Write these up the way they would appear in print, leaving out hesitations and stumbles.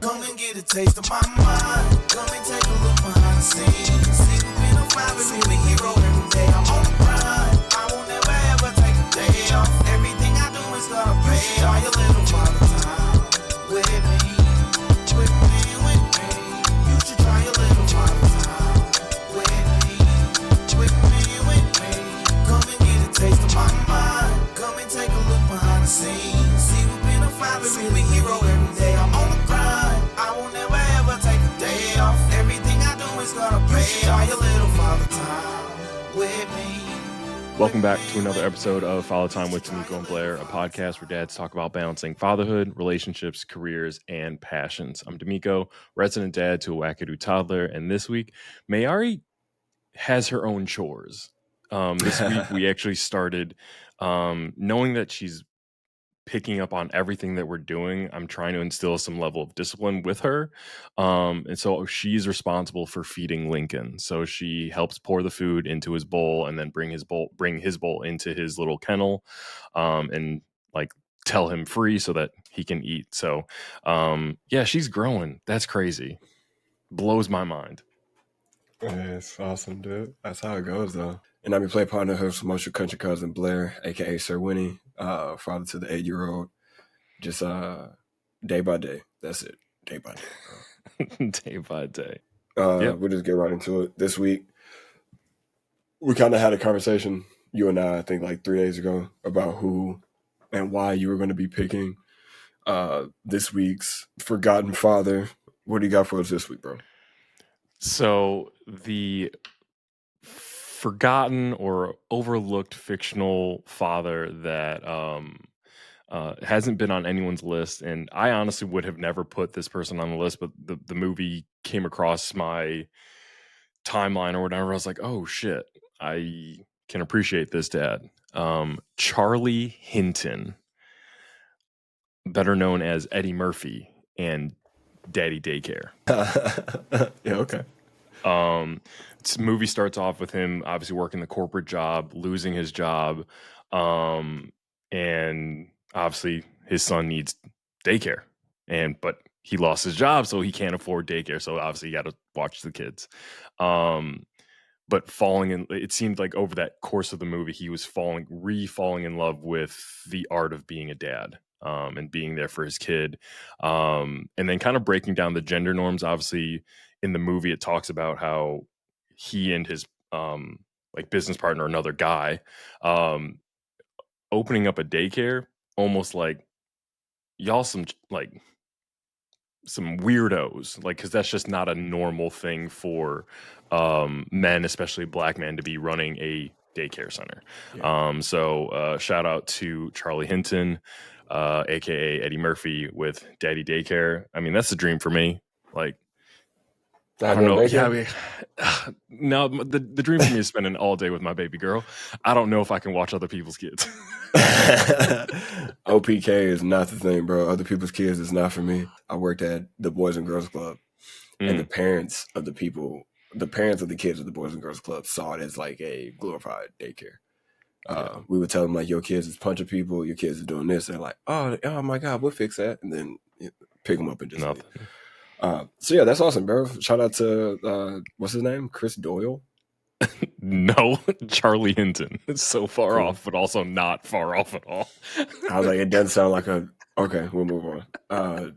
Come and get a taste of my mind. Come and take a look behind the scenes. See, we've been a father, see we hero every day. I'm on the grind. I won't never ever take a day off. Everything I do is gonna pay off. Your little father time with me, with me, with me. You should try your little father time with me, with me, with me. Come and get a taste of my mind. Come and take a look behind the scenes. See, we've been a father, see we hero every day. I'm on the grind. I won't never ever take a day off. Everything I do is gonna pay off. Your little father time with me. Welcome back to another episode of Father Time with De'Meco Blair, a podcast where dads talk about balancing fatherhood, relationships, careers, and passions. I'm De'Meco, resident dad to a wackadoo toddler, and this week, Mayari has her own chores. This week, we actually started knowing that she's picking up on everything that we're doing. I'm trying to instill some level of discipline with her. And so she's responsible for feeding Lincoln. So she helps pour the food into his bowl and then bring his bowl into his little kennel, and like tell him free so that he can eat. So yeah, she's growing. That's crazy. Blows my mind. It's awesome, dude. That's how it goes, though. And I'm your play partner, her promotion country cousin Blair, aka Sir Winnie, father to the 8-year-old. Just day by day. That's it. Day by day. Day by day. We'll just get right into it. This week, we kind of had a conversation, you and I think like 3 days ago, about who and why you were going to be picking this week's Forgotten Father. What do you got for us this week, bro? So the forgotten or overlooked fictional father that hasn't been on anyone's list, and I honestly would have never put this person on the list, but the movie came across my timeline or whatever. I was like, oh shit, I can appreciate this dad. Charlie Hinton, better known as Eddie Murphy and Daddy Daycare. Yeah, okay. This movie starts off with him obviously working the corporate job, losing his job, and obviously his son needs daycare, but he lost his job, so he can't afford daycare. So obviously you got to watch the kids. But it seemed like over that course of the movie, he was falling in love with the art of being a dad. And being there for his kid, and then kind of breaking down the gender norms. Obviously, in the movie, it talks about how he and his like business partner, another guy, opening up a daycare, almost like y'all some weirdos, like, because that's just not a normal thing for men, especially black men, to be running a daycare center. Yeah. So shout out to Charlie Hinton, aka Eddie Murphy, with Daddy Daycare. I mean, that's the dream for me. Like, I don't know. Yeah, no, the dream for me is spending all day with my baby girl. I don't know if I can watch other people's kids. OPK is not the thing, bro. Other people's kids is not for me. I worked at the Boys and Girls Club, and the parents of the kids of the Boys and Girls Club saw it as like a glorified daycare. We would tell them like, your kids is punching people, your kids are doing this. They're like, oh my God, we'll fix that. And then pick them up and just nothing. So yeah, that's awesome, bro. Shout out to what's his name? Chris Doyle? No, Charlie Hinton. It's so far off, but also not far off at all. I was like, it doesn't sound like okay, we'll move on.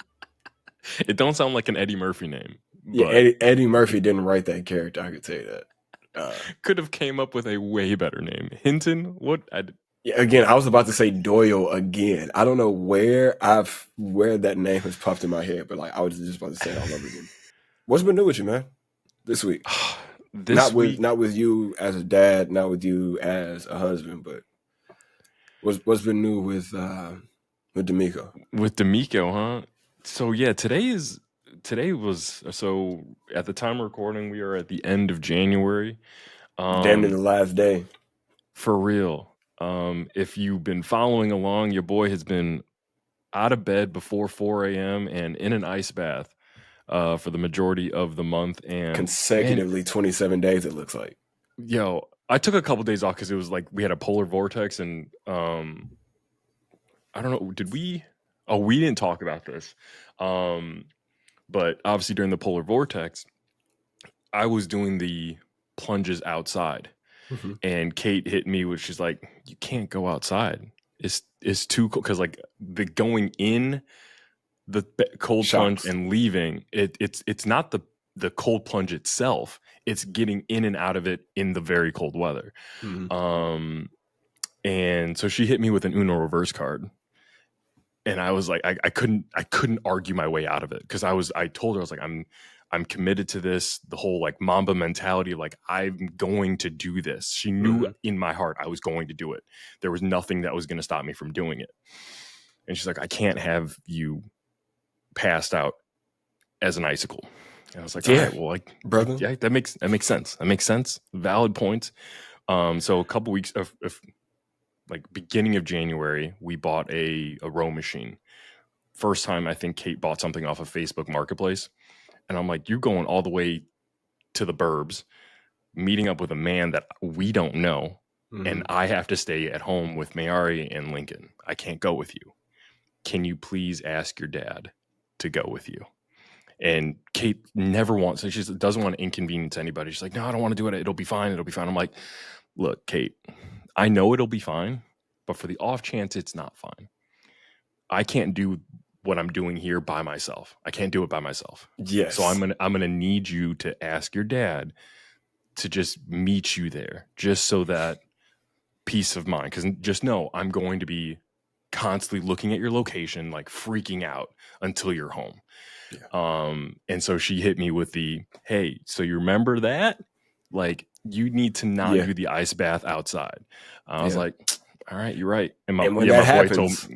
It don't sound like an Eddie Murphy name. Yeah, Eddie Murphy didn't write that character, I could tell you that. Could have came up with a way better name. Hinton? What? Yeah, again, I was about to say Doyle again. I don't know where that name has popped in my head, but like I was just about to say it all over again. What's been new with you, man, this week? Not with you as a dad, not with you as a husband, but what's been new with De'Meco? With De'Meco, huh? So yeah, today was so at the time of recording, we are at the end of January. Damn near the last day. For real. If you've been following along, your boy has been out of bed before 4 a.m. and in an ice bath for the majority of the month, and consecutively 27 days it looks like. Yo, I took a couple days off because it was like we had a polar vortex, and I don't know, did we? Oh, we didn't talk about this. But obviously during the polar vortex, I was doing the plunges outside, and Kate hit me with, she's like, you can't go outside. It's too cold. Cause like the going in the cold Shocks. plunge and leaving, it's not the cold plunge itself. It's getting in and out of it in the very cold weather. And so she hit me with an Uno reverse card. And I was like, I couldn't argue my way out of it. Cause I told her, I was like, I'm committed to this, the whole like Mamba mentality of like, I'm going to do this. She knew in my heart I was going to do it. There was nothing that was going to stop me from doing it. And she's like, I can't have you passed out as an icicle. And I was like, all right, well, like, brother, yeah, that makes sense. That makes sense. Valid point. So a couple weeks of like beginning of January, we bought a row machine. First time I think Kate bought something off of Facebook Marketplace. And I'm like, you're going all the way to the burbs, meeting up with a man that we don't know. And I have to stay at home with Mayari and Lincoln. I can't go with you. Can you please ask your dad to go with you? And Kate never wants, she doesn't want to inconvenience anybody. She's like, no, I don't want to do it. It'll be fine. It'll be fine. I'm like, look, Kate, I know it'll be fine, but for the off chance it's not fine, I can't do what I'm doing here by myself. I can't do it by myself. Yes. So I'm gonna need you to ask your dad to just meet you there, just so that peace of mind. Because just know I'm going to be constantly looking at your location, like freaking out until you're home. Yeah. And so she hit me with the, hey, so you remember that? Like, you need to not do the ice bath outside. I was like, all right, you're right. And when that happens,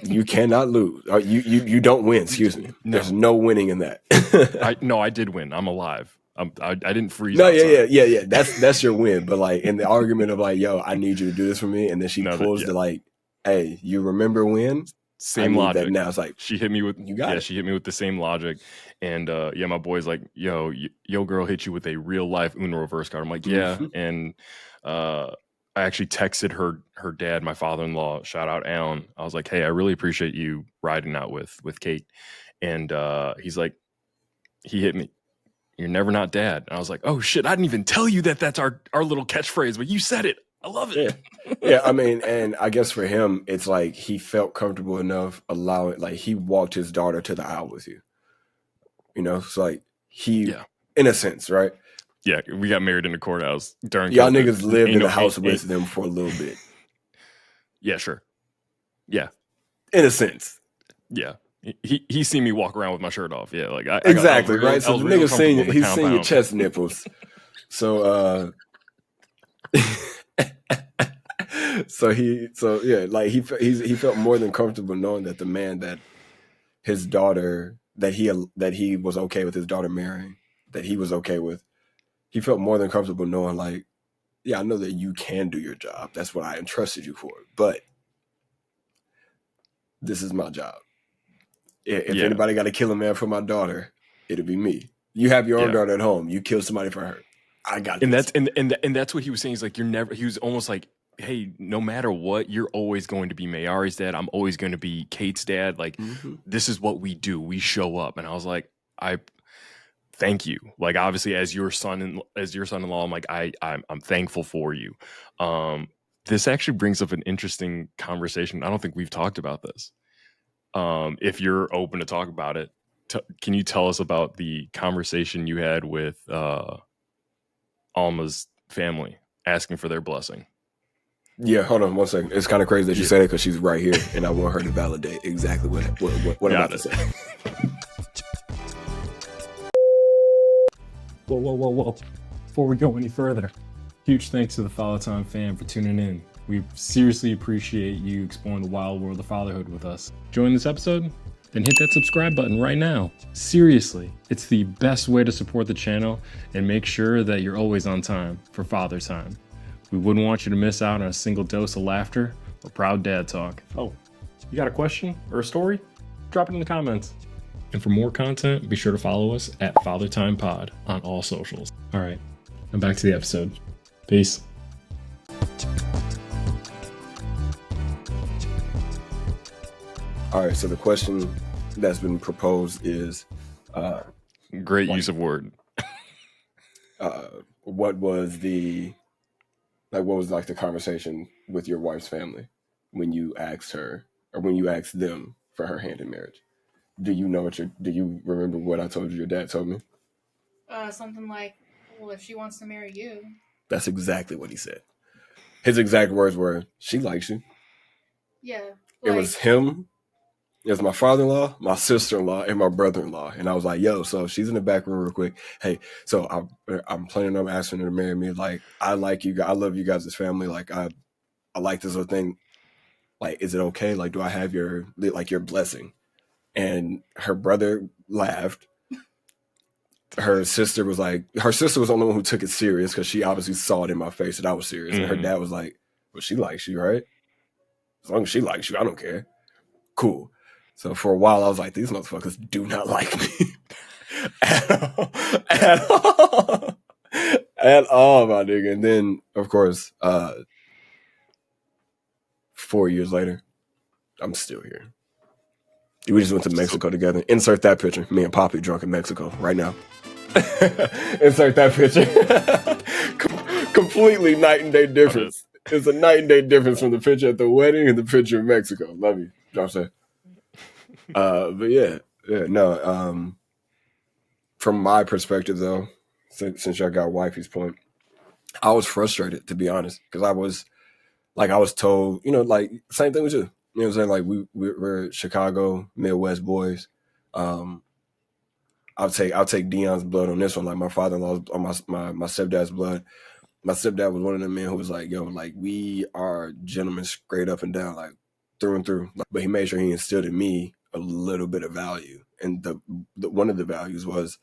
you cannot lose. You don't win. Excuse me. No. There's no winning in that. I did win. I'm alive. I didn't freeze. No, outside. yeah. That's your win. But like in the argument of like, yo, I need you to do this for me, and then she pulls the like, hey, you remember when? Same logic. Now it's like she hit me with she hit me with the same logic, and my boy's like, yo girl hit you with a real life Uno reverse card. I'm like, yeah, and I actually texted her dad, my father-in-law, shout out Alan. I was like, hey, I really appreciate you riding out with Kate, and he's like, he hit me, you're never not dad. And I was like, oh shit, I didn't even tell you that's our little catchphrase, but you said it. I love it. Yeah, I mean, and I guess for him, it's like he felt comfortable enough allowing, like he walked his daughter to the aisle with you. You know, it's like in a sense, right? Yeah, we got married in the courthouse during y'all COVID. Niggas lived in the house with them for a little bit. Yeah, sure. Yeah. In a sense. Yeah. He seen me walk around with my shirt off. Yeah, like exactly, right? So the nigga he's seen your chest nipples. So he felt more than comfortable knowing that the man that his daughter that he was okay with his daughter marrying, that he was okay with. He felt more than comfortable knowing, like, yeah, I know that you can do your job. That's what I entrusted you for. But this is my job. If anybody got to kill a man for my daughter, it'll be me. You have your own daughter at home. You kill somebody for her. I got this. And that's what he was saying. He's like, he was almost like, hey, no matter what, you're always going to be Mayari's dad. I'm always going to be Kate's dad. Like, this is what we do. We show up. And I was like, thank you. Like, obviously, as your son-in-law, I'm like, I'm thankful for you. This actually brings up an interesting conversation. I don't think we've talked about this. If you're open to talk about it, can you tell us about the conversation you had with Alma's family asking for their blessing? Yeah, hold on one second. It's kind of crazy that you said it because she's right here, and I want her to validate exactly what I'm about to say. Whoa. Before we go any further, huge thanks to the Follow Time fam for tuning in. We seriously appreciate you exploring the wild world of fatherhood with us. Enjoying this episode? Then hit that subscribe button right now. Seriously, it's the best way to support the channel and make sure that you're always on time for Father Time. We wouldn't want you to miss out on a single dose of laughter or proud dad talk. Oh, you got a question or a story? Drop it in the comments. And for more content, be sure to follow us at FatherTimePod on all socials. All right, now back to the episode. Peace. All right, so the question that's been proposed is, Great Like, use of word. what was the like the conversation with your wife's family when you asked her or when you asked them for her hand in marriage? Do you know do you remember what I told you your dad told me? Something like, well, if she wants to marry you. That's exactly what he said. His exact words were, "She likes you." Yeah. It was him. It was my father-in-law, my sister-in-law, and my brother-in-law. And I was like, yo, so she's in the back room real quick. Hey, so I'm planning on asking her to marry me. Like, I like you guys. I love you guys as family. Like, I like this little thing. Like, is it okay? Like, do I have your blessing? And her brother laughed. Her sister was the only one who took it serious because she obviously saw it in my face that I was serious. And her dad was like, well, she likes you, right? As long as she likes you, I don't care. Cool. So for a while, I was like, these motherfuckers do not like me at all, at all, my nigga. And then, of course, 4 years later, I'm still here. We just went to Mexico together. Insert that picture. Me and Poppy drunk in Mexico right now. Insert that picture. Completely night and day difference. It's a night and day difference from the picture at the wedding and the picture in Mexico. Love you. Drop that. But yeah, no. From my perspective, though, since y'all got wifey's point, I was frustrated, to be honest, because I was told, like same thing with you. You know what I'm saying? Like we're Chicago Midwest boys. I'll take Dion's blood on this one. Like my father-in-law's on my stepdad's blood. My stepdad was one of them men who was like, yo, like we are gentlemen straight up and down, like through and through. But he made sure he instilled in me a little bit of value. And the one of the values was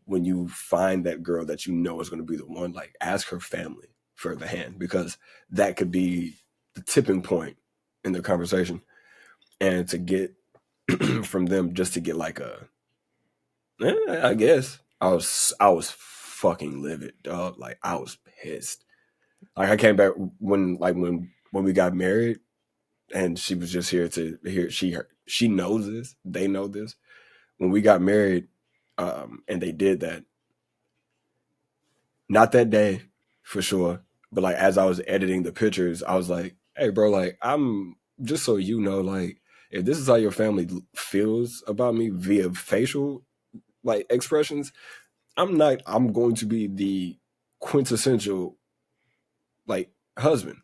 when you find that girl that you know is going to be the one, like ask her family for the hand, because that could be the tipping point in the conversation. And to get from them just to get like I guess I was fucking livid, dog. Like I was pissed. Like I came back when we got married, and she was just here to hear. She knows this. They know this. When we got married, and they did that. Not that day, for sure. But like as I was editing the pictures, I was like, "Hey, bro, like I'm just so you know, like if this is how your family feels about me via facial like expressions, I'm going to be the quintessential like husband.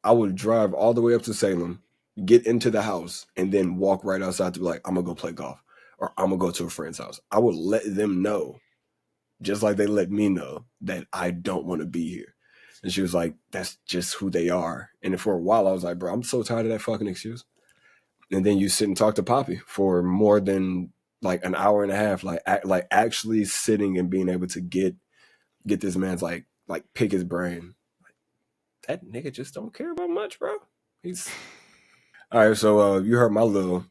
I would drive all the way up to Salem, get into the house, and then walk right outside to be like, I'm gonna go play golf or I'm gonna go to a friend's house. I would let them know, just like they let me know, that I don't want to be here." And she was like, that's just who they are. And for a while I was like, bro, I'm so tired of that fucking excuse. And then you sit and talk to Poppy for more than like an hour and a half, like actually sitting and being able to get this man's like pick his brain. That nigga just don't care about much, bro. He's all right. So you heard my little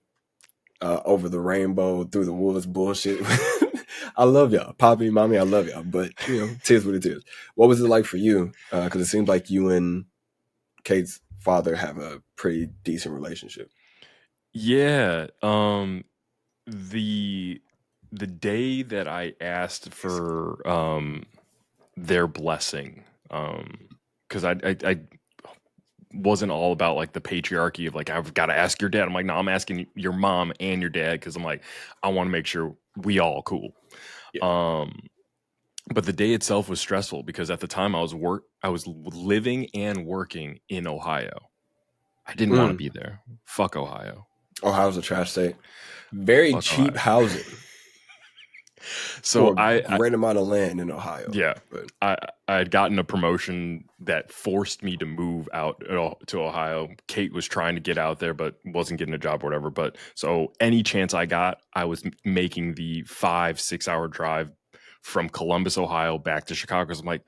over the rainbow through the woods bullshit. I love y'all, Poppy, mommy. I love y'all, but tis what it is. What was it like for you? Because it seems like you and Kate's father have a pretty decent relationship. Yeah. The day that I asked for their blessing, because I wasn't all about like the patriarchy of like I've got to ask your dad. I'm like, no, I'm asking your mom and your dad because I'm like I want to make sure we all cool. Yeah. But the day itself was stressful because at the time I was living and working in Ohio. I didn't want to be there. Fuck Ohio. Ohio's a trash state. Very Fuck cheap Ohio. Housing. So a great amount of land in Ohio. Yeah, but I had gotten a promotion that forced me to move out to Ohio. Kate was trying to get out there, but wasn't getting a job or whatever. But so any chance I got, I was making the 5-6 hour drive from Columbus, Ohio, back to Chicago. So I'm like,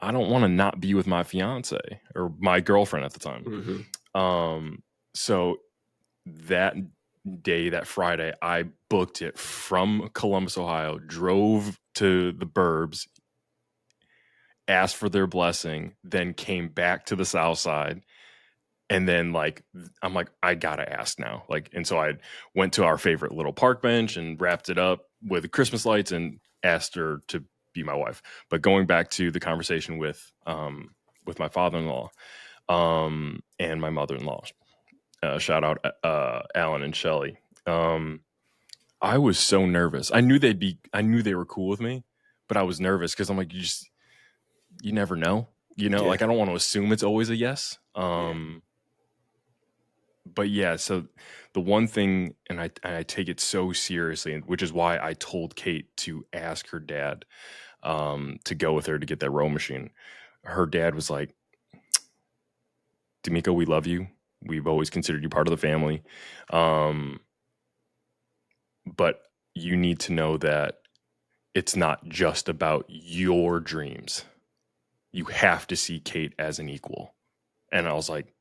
I don't want to not be with my fiance or my girlfriend at the time. Mm-hmm. So that day, that Friday, I booked it from Columbus, Ohio, drove to the burbs, asked for their blessing, then came back to the South Side, And then like I'm like, I gotta ask now. Like, and so I went to our favorite little park bench and wrapped it up with Christmas lights and asked her to be my wife. But going back to the conversation with my father-in-law and my mother-in-law, shout out Alan and Shelly. I was so nervous. I knew they were cool with me, but I was nervous because I'm like, you never know. Like I don't want to assume it's always a yes. But yeah, so the one thing, and I take it so seriously, which is why I told Kate to ask her dad to go with her to get that row machine. Her dad was like, De'Meco, we love you. We've always considered you part of the family. But you need to know that it's not just about your dreams. You have to see Kate as an equal. And I was like,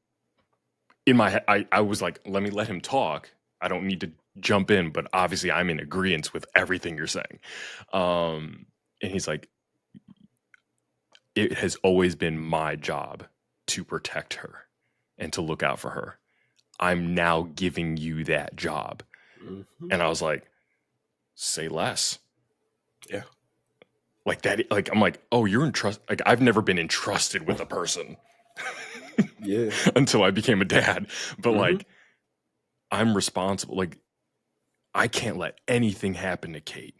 in my head, I was like, let him talk. I don't need to jump in, but obviously I'm in agreement with everything you're saying. And he's like, it has always been my job to protect her and to look out for her. I'm now giving you that job. Mm-hmm. And I was like, say less. Yeah. Like that, like I'm like, oh, you're entrusted. Like I've never been entrusted with a person. Yeah. Until I became a dad. But like I'm responsible. Like I can't let anything happen to Kate.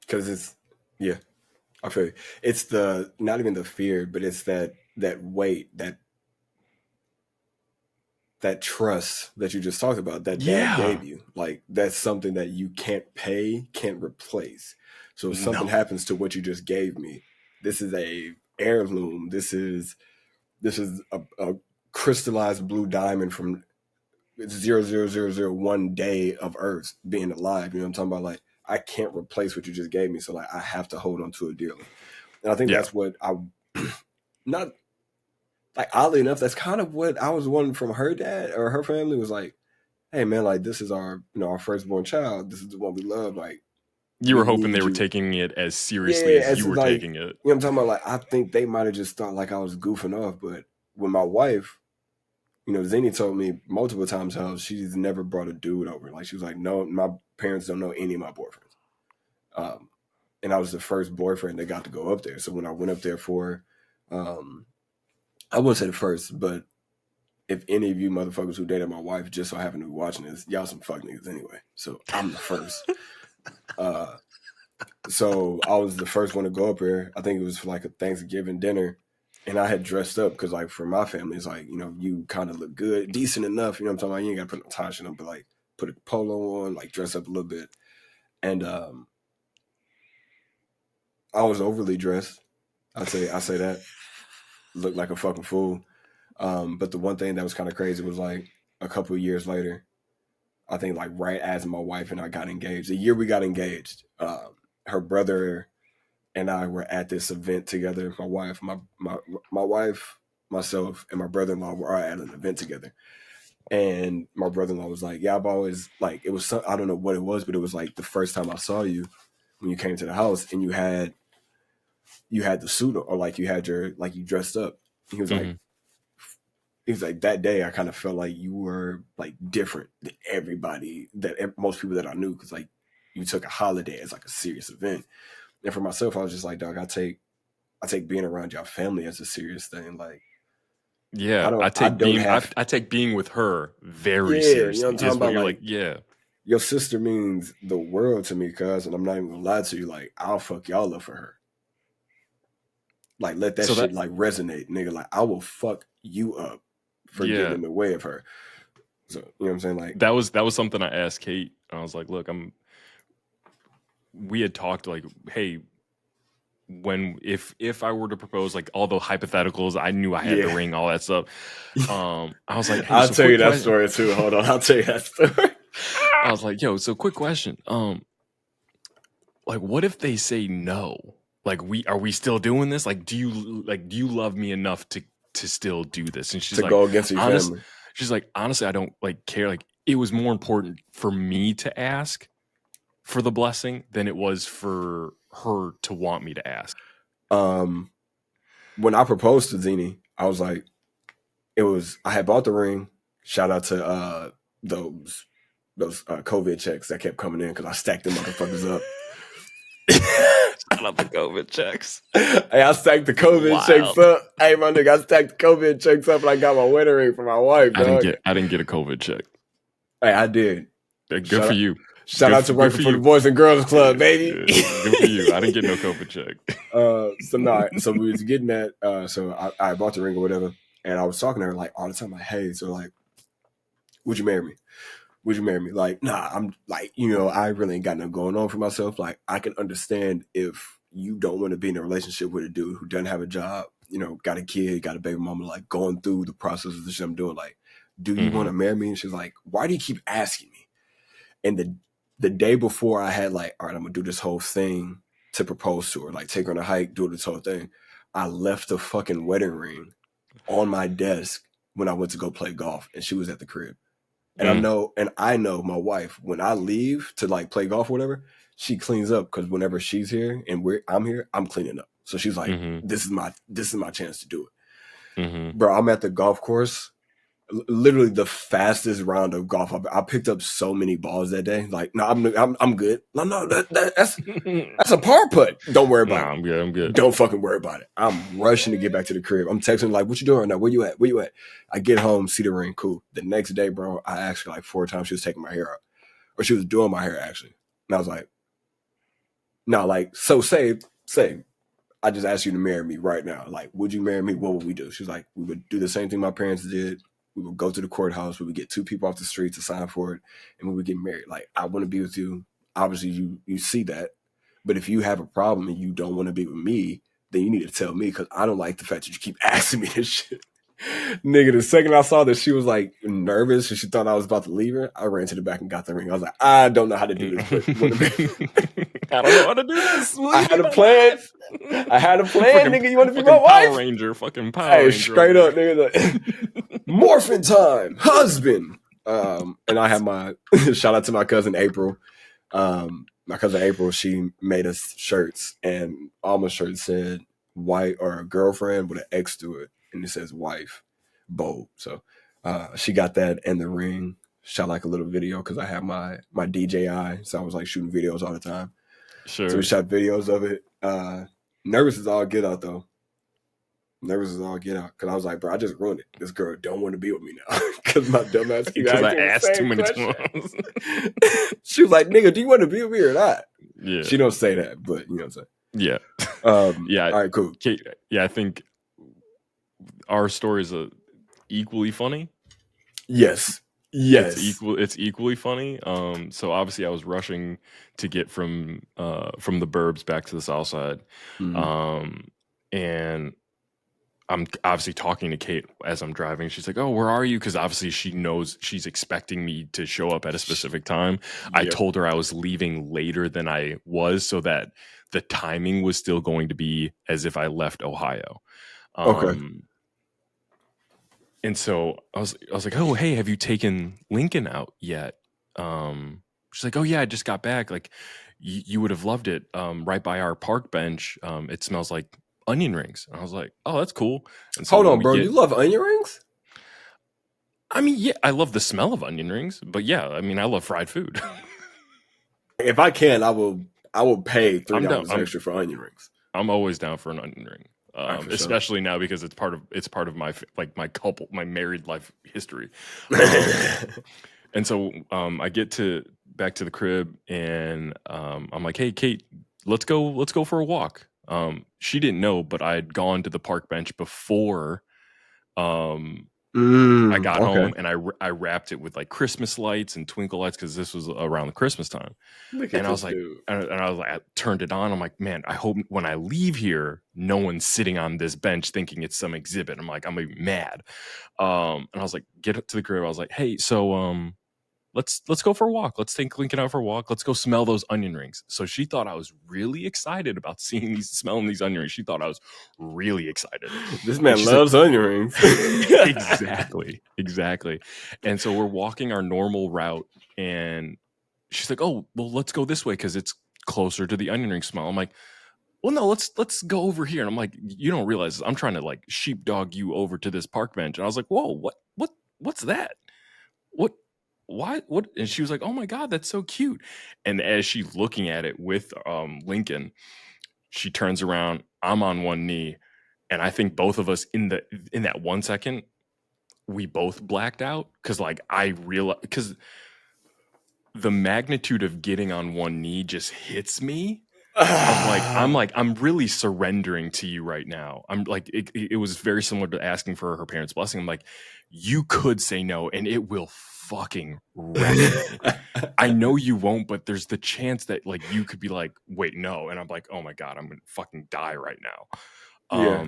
Because I feel you. It's not even the fear, but it's that weight, that trust that you just talked about that dad gave you. Like that's something that you can't pay, can't replace. So if something happens to what you just gave me, this is a heirloom. This is a crystallized blue diamond from 0.0001 day of Earth being alive. You know what I'm talking about? Like I can't replace what you just gave me. So like I have to hold on to it dearly. And I think that's what not like oddly enough, that's kind of what I was wanting from her dad or her family was like, hey man, like this is our our firstborn child. This is the one we love. Like you were hoping they were taking it as seriously as you were taking it. You know what I'm talking about? Like I think they might have just thought like I was goofing off, but with my wife, Zini told me multiple times how she's never brought a dude over. Like she was like, no, my parents don't know any of my boyfriends. And I was the first boyfriend that got to go up there. So when I went up there for, I wouldn't say the first, but if any of you motherfuckers who dated my wife just so happen to be watching this, y'all some fuck niggas anyway. So I'm the first. So I was the first one to go up here. I think it was for like a Thanksgiving dinner. And I had dressed up because, like, for my family, it's like, you kind of look good, decent enough. You know what I'm talking about? You ain't got to put no tie on, but, like, put a polo on, like, dress up a little bit. And I was overly dressed. I say that. Looked like a fucking fool. But the one thing that was kind of crazy was, like, a couple of years later, I think, like, right as my wife and I got engaged, the year we got engaged, her brother and I were at this event together. My wife, myself, and my brother-in-law were all at an event together. And my brother-in-law was like, yeah, I've always, like, it was, I don't know what it was, but it was like the first time I saw you when you came to the house and you had the suit or like you had your, like you dressed up. He was like, that day I kind of felt like you were like different than everybody, most people that I knew. Cause like you took a holiday as like a serious event. And for myself, I was just like, dog, I take being around your family as a serious thing. Like, yeah, I take being with her very seriously. You know what I'm talking about? Like, yeah, your sister means the world to me, cuz, and I'm not even gonna lie to you. Like, I'll fuck y'all up for her. Like, let that shit like resonate, nigga. Like, I will fuck you up for getting in the way of her. So, you know what I'm saying? Like, that was something I asked Kate. I was like, look, we had talked like, hey, if I were to propose, like all the hypotheticals, I knew I had the ring, all that stuff. I was like, hey, I'll tell you that story too. Hold on, I'll tell you that story. I was like, yo, so quick question. Like, what if they say no? Like, are we still doing this? Like, do you love me enough to still do this? And she's like, go against your family. She's like, honestly, I don't like care. Like, it was more important for me to ask for the blessing than it was for her to want me to ask. When I proposed to Zini, I was like, I had bought the ring. Shout out to those COVID checks that kept coming in because I stacked them motherfuckers up. Shout out the COVID checks. Hey, I stacked the COVID checks up. Hey, my nigga, I stacked the COVID checks up and I got my wedding ring for my wife. I didn't get a COVID check. Hey, I did. Good for you. Shout out to working for the Boys and Girls Club, baby. Good for you. I didn't get no COVID check. So we was getting that. So I bought the ring or whatever, and I was talking to her like all the time. Like, hey, so like, would you marry me? Would you marry me? Like, nah, I'm like, I really ain't got nothing going on for myself. Like, I can understand if you don't want to be in a relationship with a dude who doesn't have a job, got a kid, got a baby mama, like going through the process of the shit I'm doing. Like, do you want to marry me? And she's like, why do you keep asking me? And the day before I had like, all right, I'm gonna do this whole thing to propose to her, like take her on a hike, do this whole thing. I left the fucking wedding ring on my desk when I went to go play golf, and she was at the crib. And I know my wife, when I leave to like play golf or whatever, she cleans up because whenever she's here and I'm here, I'm cleaning up. So she's like, this is my chance to do it. Bro, I'm at the golf course. Literally the fastest round of golf. I picked up so many balls that day. Like, no, I'm good. No, that's a par putt. Don't worry about it. I'm good. Don't fucking worry about it. I'm rushing to get back to the crib. I'm texting like, what you doing right now? Where you at? I get home, see the ring, cool. The next day, bro, I asked her like 4 times. She was taking my hair out, or she was doing my hair actually. And I was like, no, like, so say. I just asked you to marry me right now. Like, would you marry me? What would we do? She's like, we would do the same thing my parents did. We would go to the courthouse. We would get 2 people off the street to sign for it, and we would get married. Like, I want to be with you. Obviously, you see that. But if you have a problem and you don't want to be with me, then you need to tell me because I don't like the fact that you keep asking me this shit. Nigga, the second I saw that she was like nervous and she thought I was about to leave her, I ran to the back and got the ring. I was like, I don't know how to do this. But I don't know how to do this. I had a plan. Nigga. You want to be my wife? Power Ranger, fucking Power Ranger. Hey, straight up, nigga. Like, morphin' time, husband. And I have my shout out to my cousin April. My cousin April, she made us shirts, and all my shirts said "wife" or "girlfriend" with an X through it, and it says "wife" bold. So she got that and the ring. Shot like a little video because I have my DJI, so I was like shooting videos all the time. Sure. So we shot videos of it. Nervous as all get out though. Because I was like, bro, I just ruined it. This girl don't want to be with me now because my dumb ass keep asking I asked too many times. She was like, nigga, do you want to be with me or not? Yeah. She don't say that, but you know what I'm saying. Yeah. Yeah. All right, cool. Kate, yeah, I think our stories are equally funny. Yes. It's equally funny. So obviously I was rushing to get from the burbs back to the south side. And I'm obviously talking to Kate as I'm driving. She's like, "Oh, where are you?" Because obviously she knows she's expecting me to show up at a specific time. Yep. I told her I was leaving later than I was, so that the timing was still going to be as if I left Ohio. Okay. And so I was like, "Oh, hey, have you taken Lincoln out yet?" She's like, "Oh yeah, I just got back. Like, you would have loved it. Right by our park bench. It smells like onion rings." And I was like, "Oh, that's cool." And so hold on, bro. You love onion rings? I mean, yeah, I love the smell of onion rings, but yeah, I mean, I love fried food. If I can, I will pay $3 extra for onion rings. I'm always down for an onion ring. Especially now because it's part of my my married life history. And so I get back to the crib and I'm like, "Hey, Kate, let's go for a walk." She didn't know, but I had gone to the park bench before I got home, and I wrapped it with like Christmas lights and twinkle lights because this was around the Christmas time. And I was like, I turned it on. I'm like, man, I hope when I leave here, no one's sitting on this bench thinking it's some exhibit. I'm like, I'm gonna be mad. And I was like, get up to the crib. I was like, hey, so let's go for a walk. Let's take Lincoln out for a walk. Let's go smell those onion rings. So she thought I was really excited about smelling these onion rings. She thought I was really excited. This man loves onion rings. Exactly. And so we're walking our normal route and she's like, "Oh, well, let's go this way because it's closer to the onion ring smell." I'm like, well, no, let's go over here. And I'm like, you don't realize I'm trying to like sheepdog you over to this park bench. And I was like, whoa, what's that? What? Why? What? And she was like, oh my God, that's so cute. And as she's looking at it with Lincoln, she turns around. I'm on one knee, and I think both of us in that 1 second, we both blacked out because like I realized because the magnitude of getting on one knee just hits me. I'm really surrendering to you right now. I'm like, it was very similar to asking for her parents' blessing. I'm like, you could say no and it will fucking wreck me. I know you won't, but there's the chance that like you could be like, wait, no. And I'm like, oh my God, I'm gonna fucking die right now. Yeah.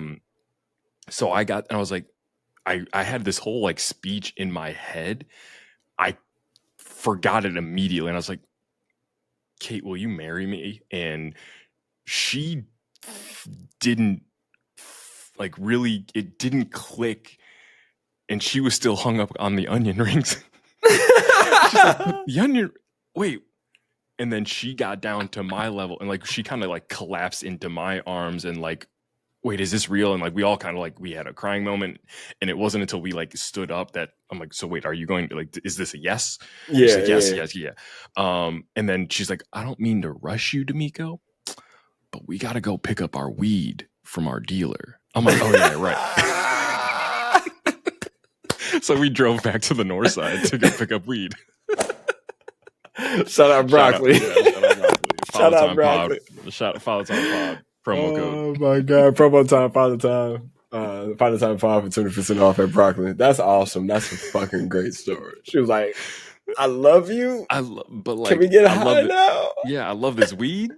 So I was like, I had this whole like speech in my head. I forgot it immediately. And I was like, Kate, will you marry me? And she didn't like really, it didn't click. And she was still hung up on the onion rings. She's like, the onion, wait. And then she got down to my level and like, she kind of like collapsed into my arms and like, wait, is this real? And like, we all kind of like, we had a crying moment. And it wasn't until we like stood up that I'm like, so wait, are you going to like, is this a yes? Yeah. She's like, yes. And then she's like, I don't mean to rush you, De'Meco, but we got to go pick up our weed from our dealer. I'm like, oh yeah, right. So we drove back to the north side to go pick up weed. Shout out broccoli. Shout out broccoli. Shout out Father Time Pod. Promo code. Oh my God. Promo time, Father Time. Father Time Pod for 20% off at broccoli. That's awesome. That's a fucking great story. She was like, I love you. But like, can we get high now? Yeah, I love this weed.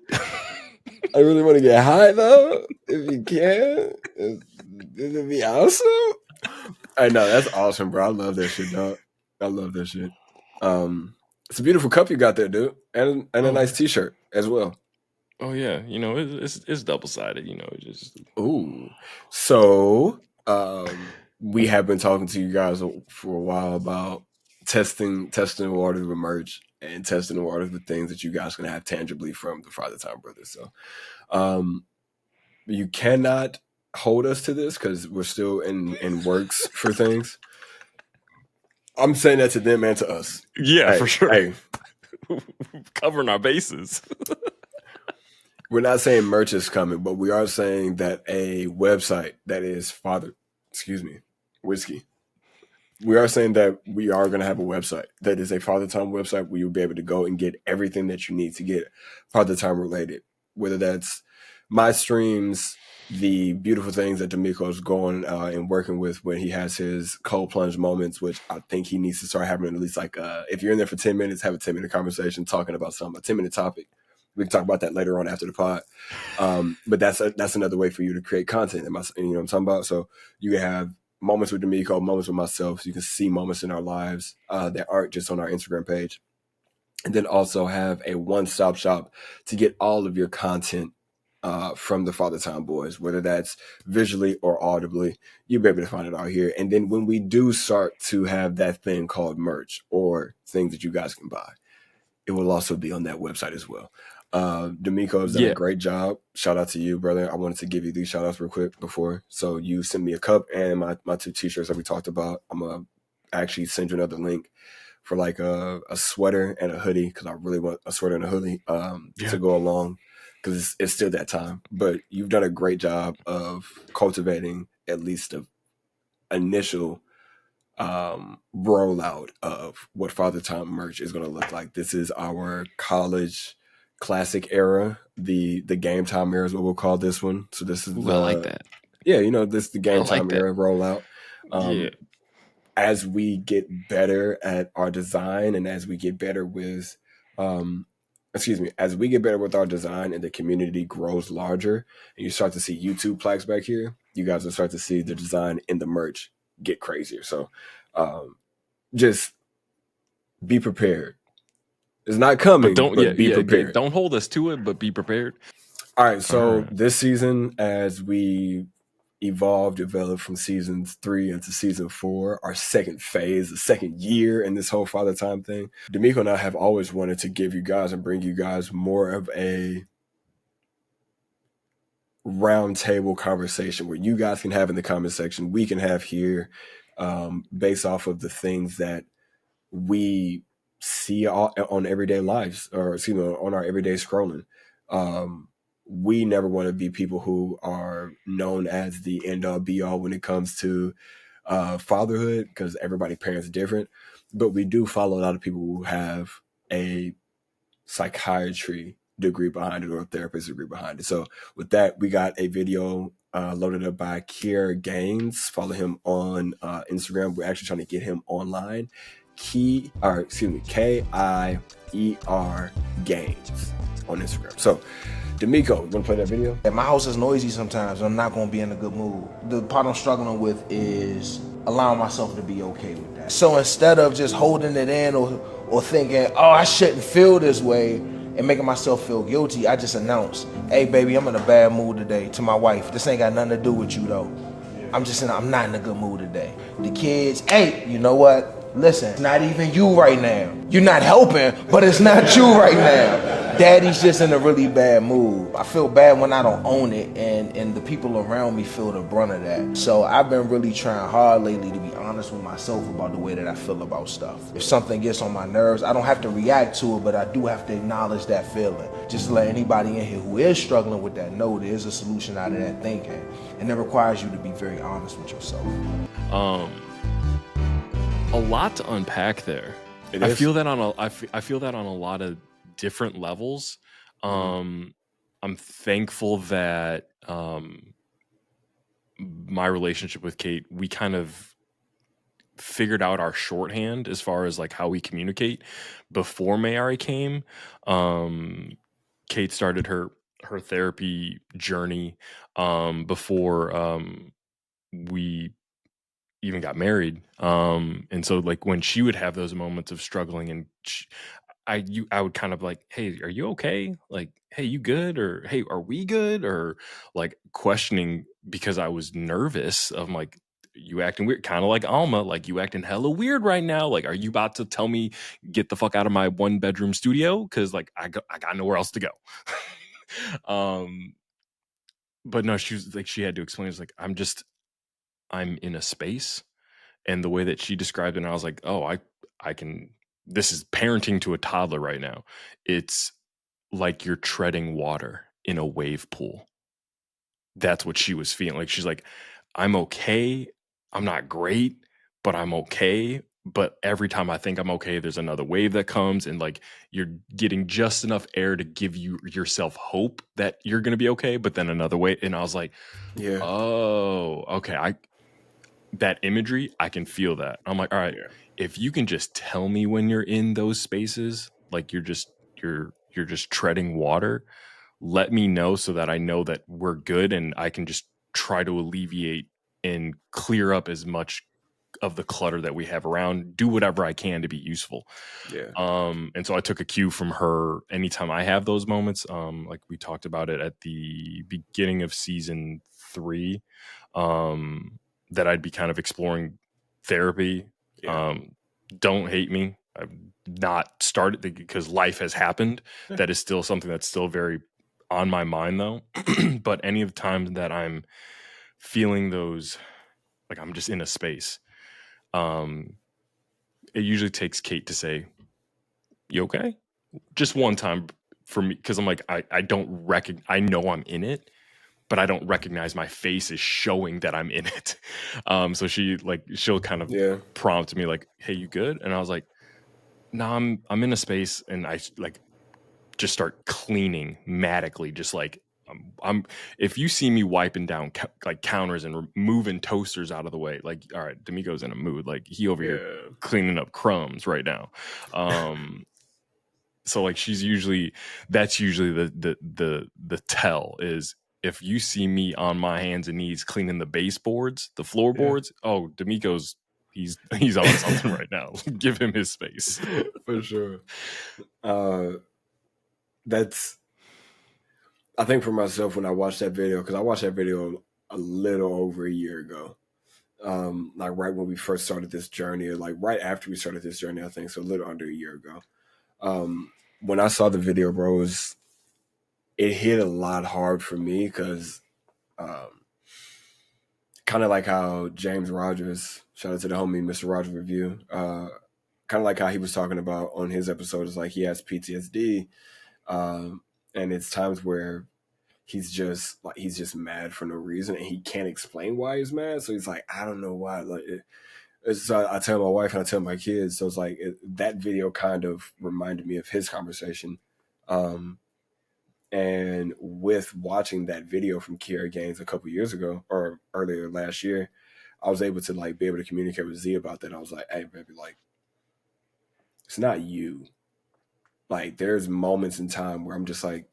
I really want to get high though. If you can, it'd be awesome. I know, that's awesome, bro. I love that shit, dog. I love that shit. It's a beautiful cup you got there, dude, and a nice T-shirt as well. Oh yeah, you know it's double-sided. You know, it just ooh. So we have been talking to you guys for a while about testing the waters with merch and testing the waters with things that you guys can have tangibly from the Father Time Brothers. So you cannot hold us to this because we're still in works for things. I'm saying that to them and to us. Yeah, for sure. Hey, covering our bases. We're not saying merch is coming, but we are saying that a website that is whiskey. We are saying that we are going to have a website that is a Father Time website where you'll be able to go and get everything that you need to get Father Time related, whether that's my streams, the beautiful things that De'Meco is going and working with when he has his cold plunge moments, which I think he needs to start having at least like, if you're in there for 10 minutes, have a 10-minute conversation talking about a 10-minute topic. We can talk about that later on after the pod. But that's another way for you to create content. You know what I'm talking about? So you can have moments with De'Meco, moments with myself. So you can see moments in our lives that aren't just on our Instagram page. And then also have a one-stop shop to get all of your content from the Father Time Boys, whether that's visually or audibly. You'll be able to find it out here. And then when we do start to have that thing called merch or things that you guys can buy, it will also be on that website as well. De'Meco has done a great job. Shout out to you, brother. I wanted to give you these shout outs real quick before. So you sent me a cup and my 2 t-shirts that we talked about. I'm going to actually send you another link for like a sweater and a hoodie because I really want a sweater and a hoodie to go along because it's still that time. But you've done a great job of cultivating at least an initial rollout of what Father Time merch is going to look like. This is our college classic era. The game time era is what we'll call this one. So this is I like that. Yeah, this is the game time era rollout. As we get better at our design and as we get better with as we get better with our design and the community grows larger and you start to see YouTube plaques back here, you guys will start to see the design in the merch get crazier. So just be prepared. It's not coming, but be prepared. Don't hold us to it, but be prepared. All right. So this season, as we developed from season 3 into season 4, our second phase, the second year in this whole Father Time thing, De'Meco and I have always wanted to give you guys and bring you guys more of a round table conversation where you guys can have in the comment section, we can have here, based off of the things that we see on everyday lives, or excuse me, on our everyday scrolling. We never want to be people who are known as the end all be all when it comes to fatherhood, because everybody parents different. But we do follow a lot of people who have a psychiatry degree behind it or a therapist degree behind it. So with that, we got a video loaded up by Kier Gaines. Follow him on Instagram. We're actually trying to get him online. Kier Gaines on Instagram. So De'Meco, you want to play that video? And my house is noisy sometimes. I'm not going to be in a good mood. The part I'm struggling with is allowing myself to be okay with that. So instead of just holding it in or thinking, oh, I shouldn't feel this way, and making myself feel guilty, I just announce, hey, baby, I'm in a bad mood today, to my wife. This ain't got nothing to do with you, though. I'm not in a good mood today. The kids, hey, you know what? Listen, it's not even you right now. You're not helping, but it's not you right now. Daddy's just in a really bad mood. I feel bad when I don't own it, and the people around me feel the brunt of that. So I've been really trying hard lately to be honest with myself about the way that I feel about stuff. If something gets on my nerves, I don't have to react to it, but I do have to acknowledge that feeling. Just to let anybody in here who is struggling with that know there is a solution out of that thinking. And it requires you to be very honest with yourself. A lot to unpack there. I feel that on a lot of different levels. I'm thankful that my relationship with Kate, we kind of figured out our shorthand as far as like how we communicate before Mayari came. Kate started her therapy journey before we even got married. And so like when she would have those moments of struggling, and I would kind of like, hey, are you okay? Like, hey, you good? Or hey, are we good? Or like questioning, because I was nervous of like, you acting weird, kind of like Alma, like you acting hella weird right now. Like, are you about to tell me get the fuck out of my 1-bedroom studio? Cause like I got nowhere else to go. But no, she was like, she had to explain, it's like, I'm in a space. And the way that she described it, and I was like, oh, I can, this is parenting to a toddler right now. It's like you're treading water in a wave pool. That's what she was feeling. Like, she's like, I'm okay. I'm not great, but I'm okay. But every time I think I'm okay, there's another wave that comes, and like you're getting just enough air to give you yourself hope that you're going to be okay. But then another wave. And I was like, Yeah. oh, okay. That imagery, I can feel that. I'm like, all right, if you can just tell me when you're in those spaces, like you're just treading water, let me know so that I know that we're good, and I can just try to alleviate and clear up as much of the clutter that we have around, do whatever I can to be useful. Yeah. And so I took a cue from her anytime I have those moments. Like we talked about it at the beginning of season 3, that I'd be kind of exploring therapy. Yeah. Don't hate me. I've not started because life has happened. Yeah. That is still something that's still very on my mind though. But any of the times that I'm feeling those, like I'm just in a space, it usually takes Kate to say, you okay? Just one time for me, because I'm like, I don't recognize, I know I'm in it, but I don't recognize my face is showing that I'm in it. So she'll kind of prompt me like, hey, you good? And I was like, no, I'm in a space, and I like just start cleaning manically, just like I'm if you see me wiping down like counters and moving toasters out of the way, like, all right, De'Meco's in a mood, like he over here cleaning up crumbs right now. So like that's usually the tell is, if you see me on my hands and knees cleaning the baseboards, the floorboards, oh, De'Meco's he's on something right now. Give him his space. For sure. That's, I think for myself, when I watched that video, because I watched that video a little over a year ago, like right when we first started this journey, or like right after we started this journey, I think, so a little under a year ago. When I saw the video, bro, it hit a lot hard for me, because Kind of like how James Rogers, shout out to the homie Mr. Rogers Review, kind of like how he was talking about on his episode, is like he has PTSD, and it's times where he's just mad for no reason, and he can't explain why he's mad. So he's like, I don't know why. Like, so I tell my wife and I tell my kids. So it's like that video kind of reminded me of his conversation. And with watching that video from Kiera Gaines a couple years ago or earlier last year, I was able to like be able to communicate with Z about that. I was like, hey, baby, like, it's not you. Like, there's moments in time where I'm just like,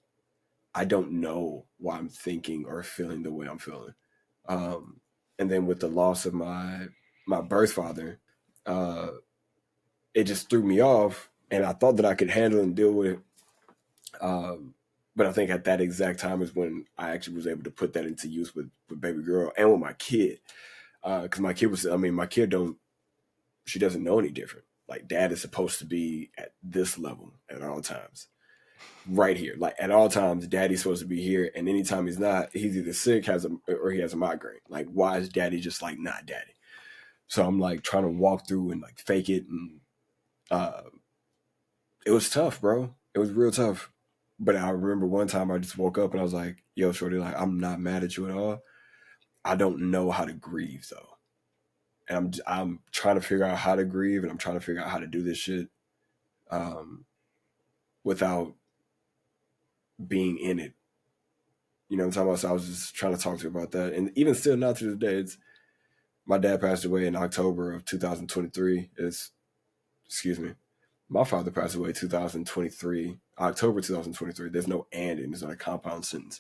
I don't know why I'm thinking or feeling the way I'm feeling. And then with the loss of my birth father, it just threw me off, and I thought that I could handle and deal with it. But I think at that exact time is when I actually was able to put that into use with baby girl and with my kid. Because my kid she doesn't know any different. Like, dad is supposed to be at this level at all times. Right here. Like, at all times, daddy's supposed to be here. And anytime he's not, he's either sick, or he has a migraine. Like, why is daddy just like not daddy? So I'm like trying to walk through and like fake it. And it was tough, bro. It was real tough. But I remember one time I just woke up and I was like, yo, shorty, like, I'm not mad at you at all. I don't know how to grieve, though. And I'm trying to figure out how to grieve, and I'm trying to figure out how to do this shit without being in it. You know what I'm talking about? So I was just trying to talk to her about that. And even still now to this day, my dad passed away in October of 2023. My father passed away 2023, October 2023. There's no and in, it's not a compound sentence.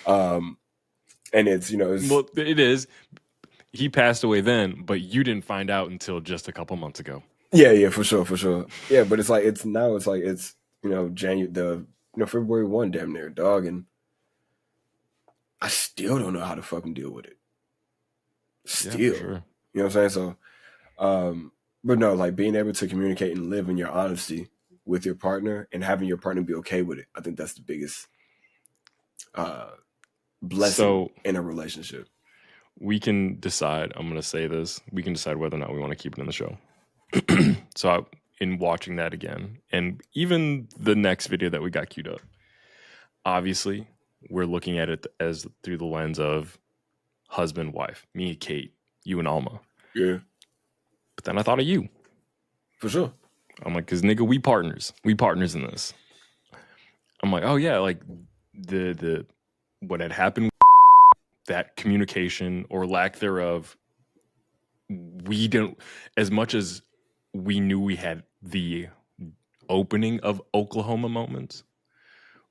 And it's, well, it is. He passed away then, but you didn't find out until just a couple months ago. Yeah, for sure. Yeah, but it's February 1 damn near, dog, and I still don't know how to fucking deal with it. Still. Yeah, for sure. You know what I'm saying? So but no, like, being able to communicate and live in your honesty with your partner and having your partner be okay with it, I think that's the biggest blessing in a relationship. We can decide, I'm going to say this, we can decide whether or not we want to keep it in the show. So in watching that again, and even the next video that we got queued up, obviously we're looking at it as through the lens of husband, wife, me, Kate, you and Alma. Yeah. But then I thought of you. For sure. I'm like, because nigga, we partners in this. I'm like, oh yeah, like the what had happened, that communication or lack thereof, we don't, as much as we knew we had the opening of Oklahoma moments,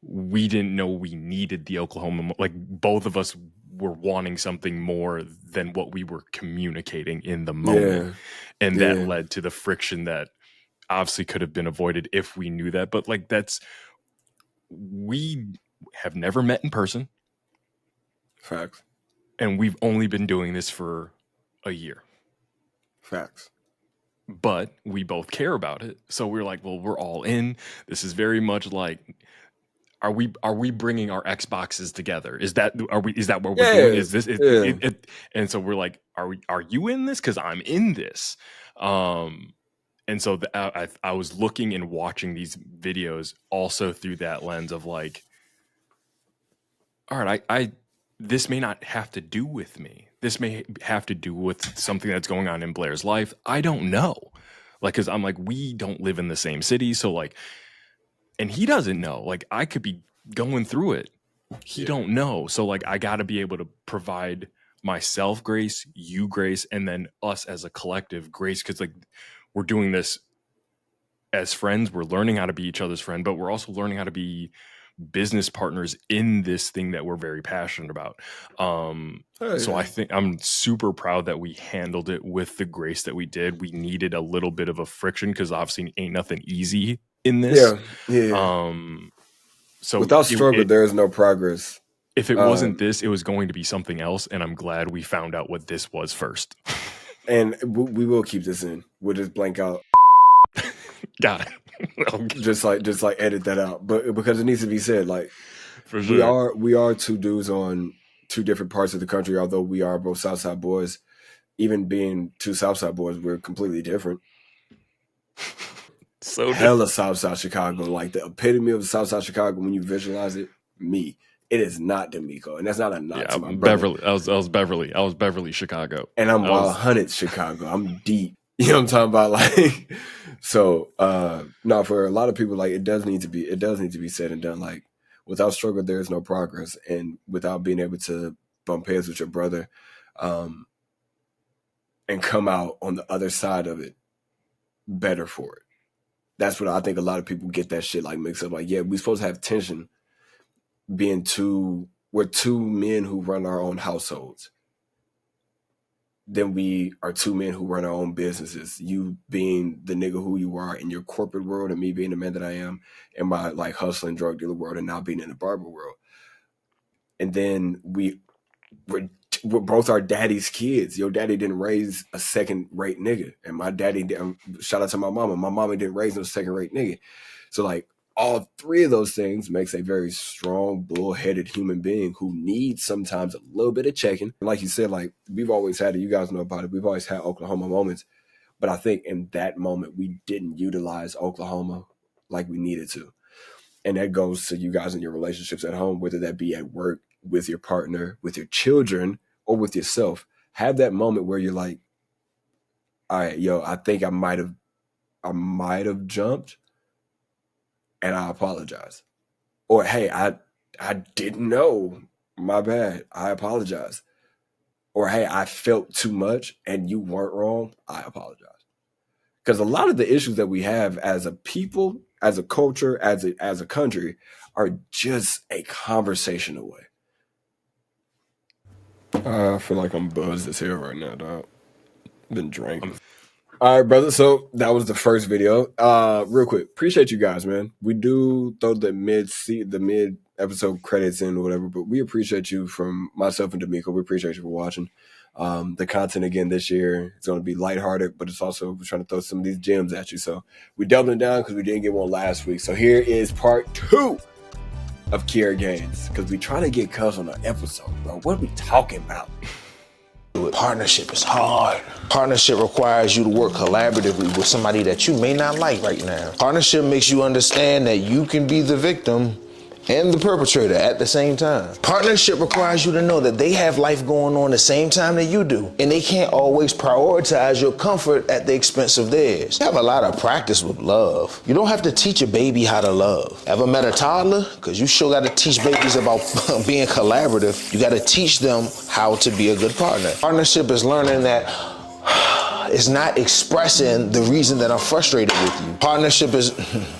we didn't know we needed the Oklahoma, like both of us were wanting something more than what we were communicating in the moment. Yeah. And that led to the friction that obviously could have been avoided if we knew that. But like, we have never met in person. Facts. And we've only been doing this for a year. Facts. But we both care about it. So we're like, well, we're all in. This is very much like, are we bringing our Xboxes together? Is that what we're doing? Is this and so we're like, are you in this? Because I'm in this. And so I was looking and watching these videos also through that lens of like, all right, I this may not have to do with me. This may have to do with something that's going on in Blair's life. I don't know. Like, because I'm like, we don't live in the same city. So like, and he doesn't know. Like, I could be going through it. He don't know. So like, I got to be able to provide myself grace, you grace, and then us as a collective grace. Because like, we're doing this as friends. We're learning how to be each other's friend, but we're also learning how to be business partners in this thing that we're very passionate about. So I think I'm super proud that we handled it with the grace that we did. We needed a little bit of a friction because obviously ain't nothing easy in this. So without struggle, there is no progress. If it wasn't this, it was going to be something else. And I'm glad we found out what this was first. And we will keep this in. We'll just blank out. Got it. Okay. Just like edit that out, but because it needs to be said. Like, for sure, we are two dudes on two different parts of the country, although we are both Southside boys. Even being two Southside boys, we're completely different. So hella Southside Chicago, like the epitome of Southside Chicago. When you visualize it, me, it is not De'Meco, and that's not a knock to my brother. Beverly. I was Beverly. I was Beverly, Chicago, and I'm Wild Hunted Chicago. I'm deep. You know what I'm talking about? Like, so no, for a lot of people, like it does need to be said and done. Like, without struggle, there is no progress, and without being able to bump heads with your brother, and come out on the other side of it better for it. That's what I think a lot of people get that shit like mixed up. Like, yeah, we're supposed to have tension we're two men who run our own households. Then we are two men who run our own businesses. You being the nigga who you are in your corporate world, and me being the man that I am in my like hustling drug dealer world, and now being in the barber world. And then we're both our daddy's kids. Your daddy didn't raise a second-rate nigga, and my daddy didn't. Shout out to my mama. My mama didn't raise no second-rate nigga. So like all three of those things makes a very strong, bull-headed human being who needs sometimes a little bit of checking. Like you said, like we've always had it. You guys know about it. We've always had Oklahoma moments, but I think in that moment we didn't utilize Oklahoma like we needed to. And that goes to you guys in your relationships at home, whether that be at work, with your partner, with your children, or with yourself. Have that moment where you're like, all right, yo, I think I might have jumped, and I apologize. Or hey, I didn't know. My bad. I apologize. Or hey, I felt too much and you weren't wrong. I apologize. Because a lot of the issues that we have as a people, as a culture, as a country, are just a conversation away. I feel like I'm buzzed as hell right now, dog. Been drinking. All right, brother. So that was the first video. Real quick, appreciate you guys, man. We do throw the mid episode credits in or whatever, but we appreciate you from myself and De'Meco. We appreciate you for watching. The content again this year is going to be lighthearted, but it's also we're trying to throw some of these gems at you. So we doubling down because we didn't get one last week. So here is part 2 of Kiera Gaines, because we try to get Cuz on an episode, bro. What are we talking about? Partnership is hard. Partnership requires you to work collaboratively with somebody that you may not like right now. Partnership makes you understand that you can be the victim and the perpetrator at the same time. Partnership requires you to know that they have life going on the same time that you do, and they can't always prioritize your comfort at the expense of theirs. You have a lot of practice with love. You don't have to teach a baby how to love. Ever met a toddler? Because you sure got to teach babies about being collaborative. You got to teach them how to be a good partner. Partnership is learning that it's not expressing the reason that I'm frustrated with you. Partnership is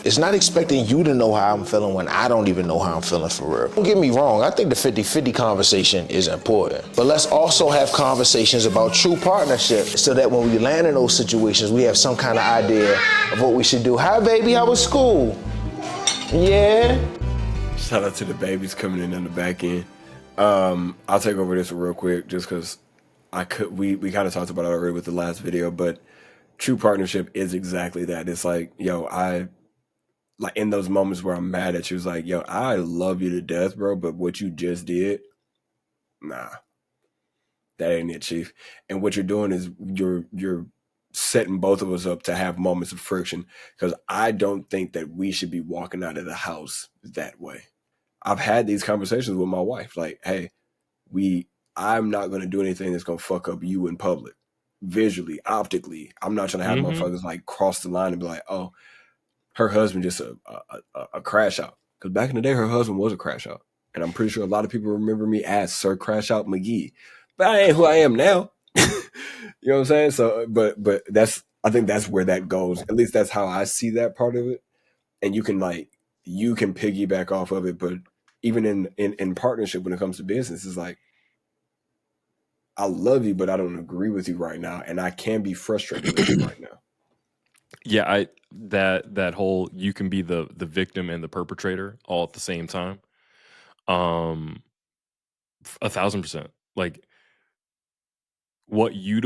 it's not expecting you to know how I'm feeling when I don't even know how I'm feeling for real. Don't get me wrong, I think the 50-50 conversation is important. But let's also have conversations about true partnership so that when we land in those situations, we have some kind of idea of what we should do. Hi, baby, how was school? Yeah? Shout out to the babies coming in on the back end. I'll take over this real quick just because we kind of talked about it already with the last video, but true partnership is exactly that. It's like, yo, I like in those moments where I'm mad at you, it's like, yo, I love you to death, bro, but what you just did, nah, that ain't it, chief. And what you're doing is you're setting both of us up to have moments of friction, because I don't think that we should be walking out of the house that way. I've had these conversations with my wife, like, hey, I'm not going to do anything that's going to fuck up you in public, visually, optically. I'm not trying to have motherfuckers like cross the line and be like, oh, her husband just a crash out. Because back in the day, her husband was a crash out. And I'm pretty sure a lot of people remember me as Sir Crash Out McGee. But I ain't who I am now. You know what I'm saying? So, but I think that's where that goes. At least that's how I see that part of it. And you can piggyback off of it. But even in partnership when it comes to business, it's like, I love you, but I don't agree with you right now, and I can be frustrated with you right now. Yeah, that whole you can be the victim and the perpetrator all at the same time. 1,000%. Like what you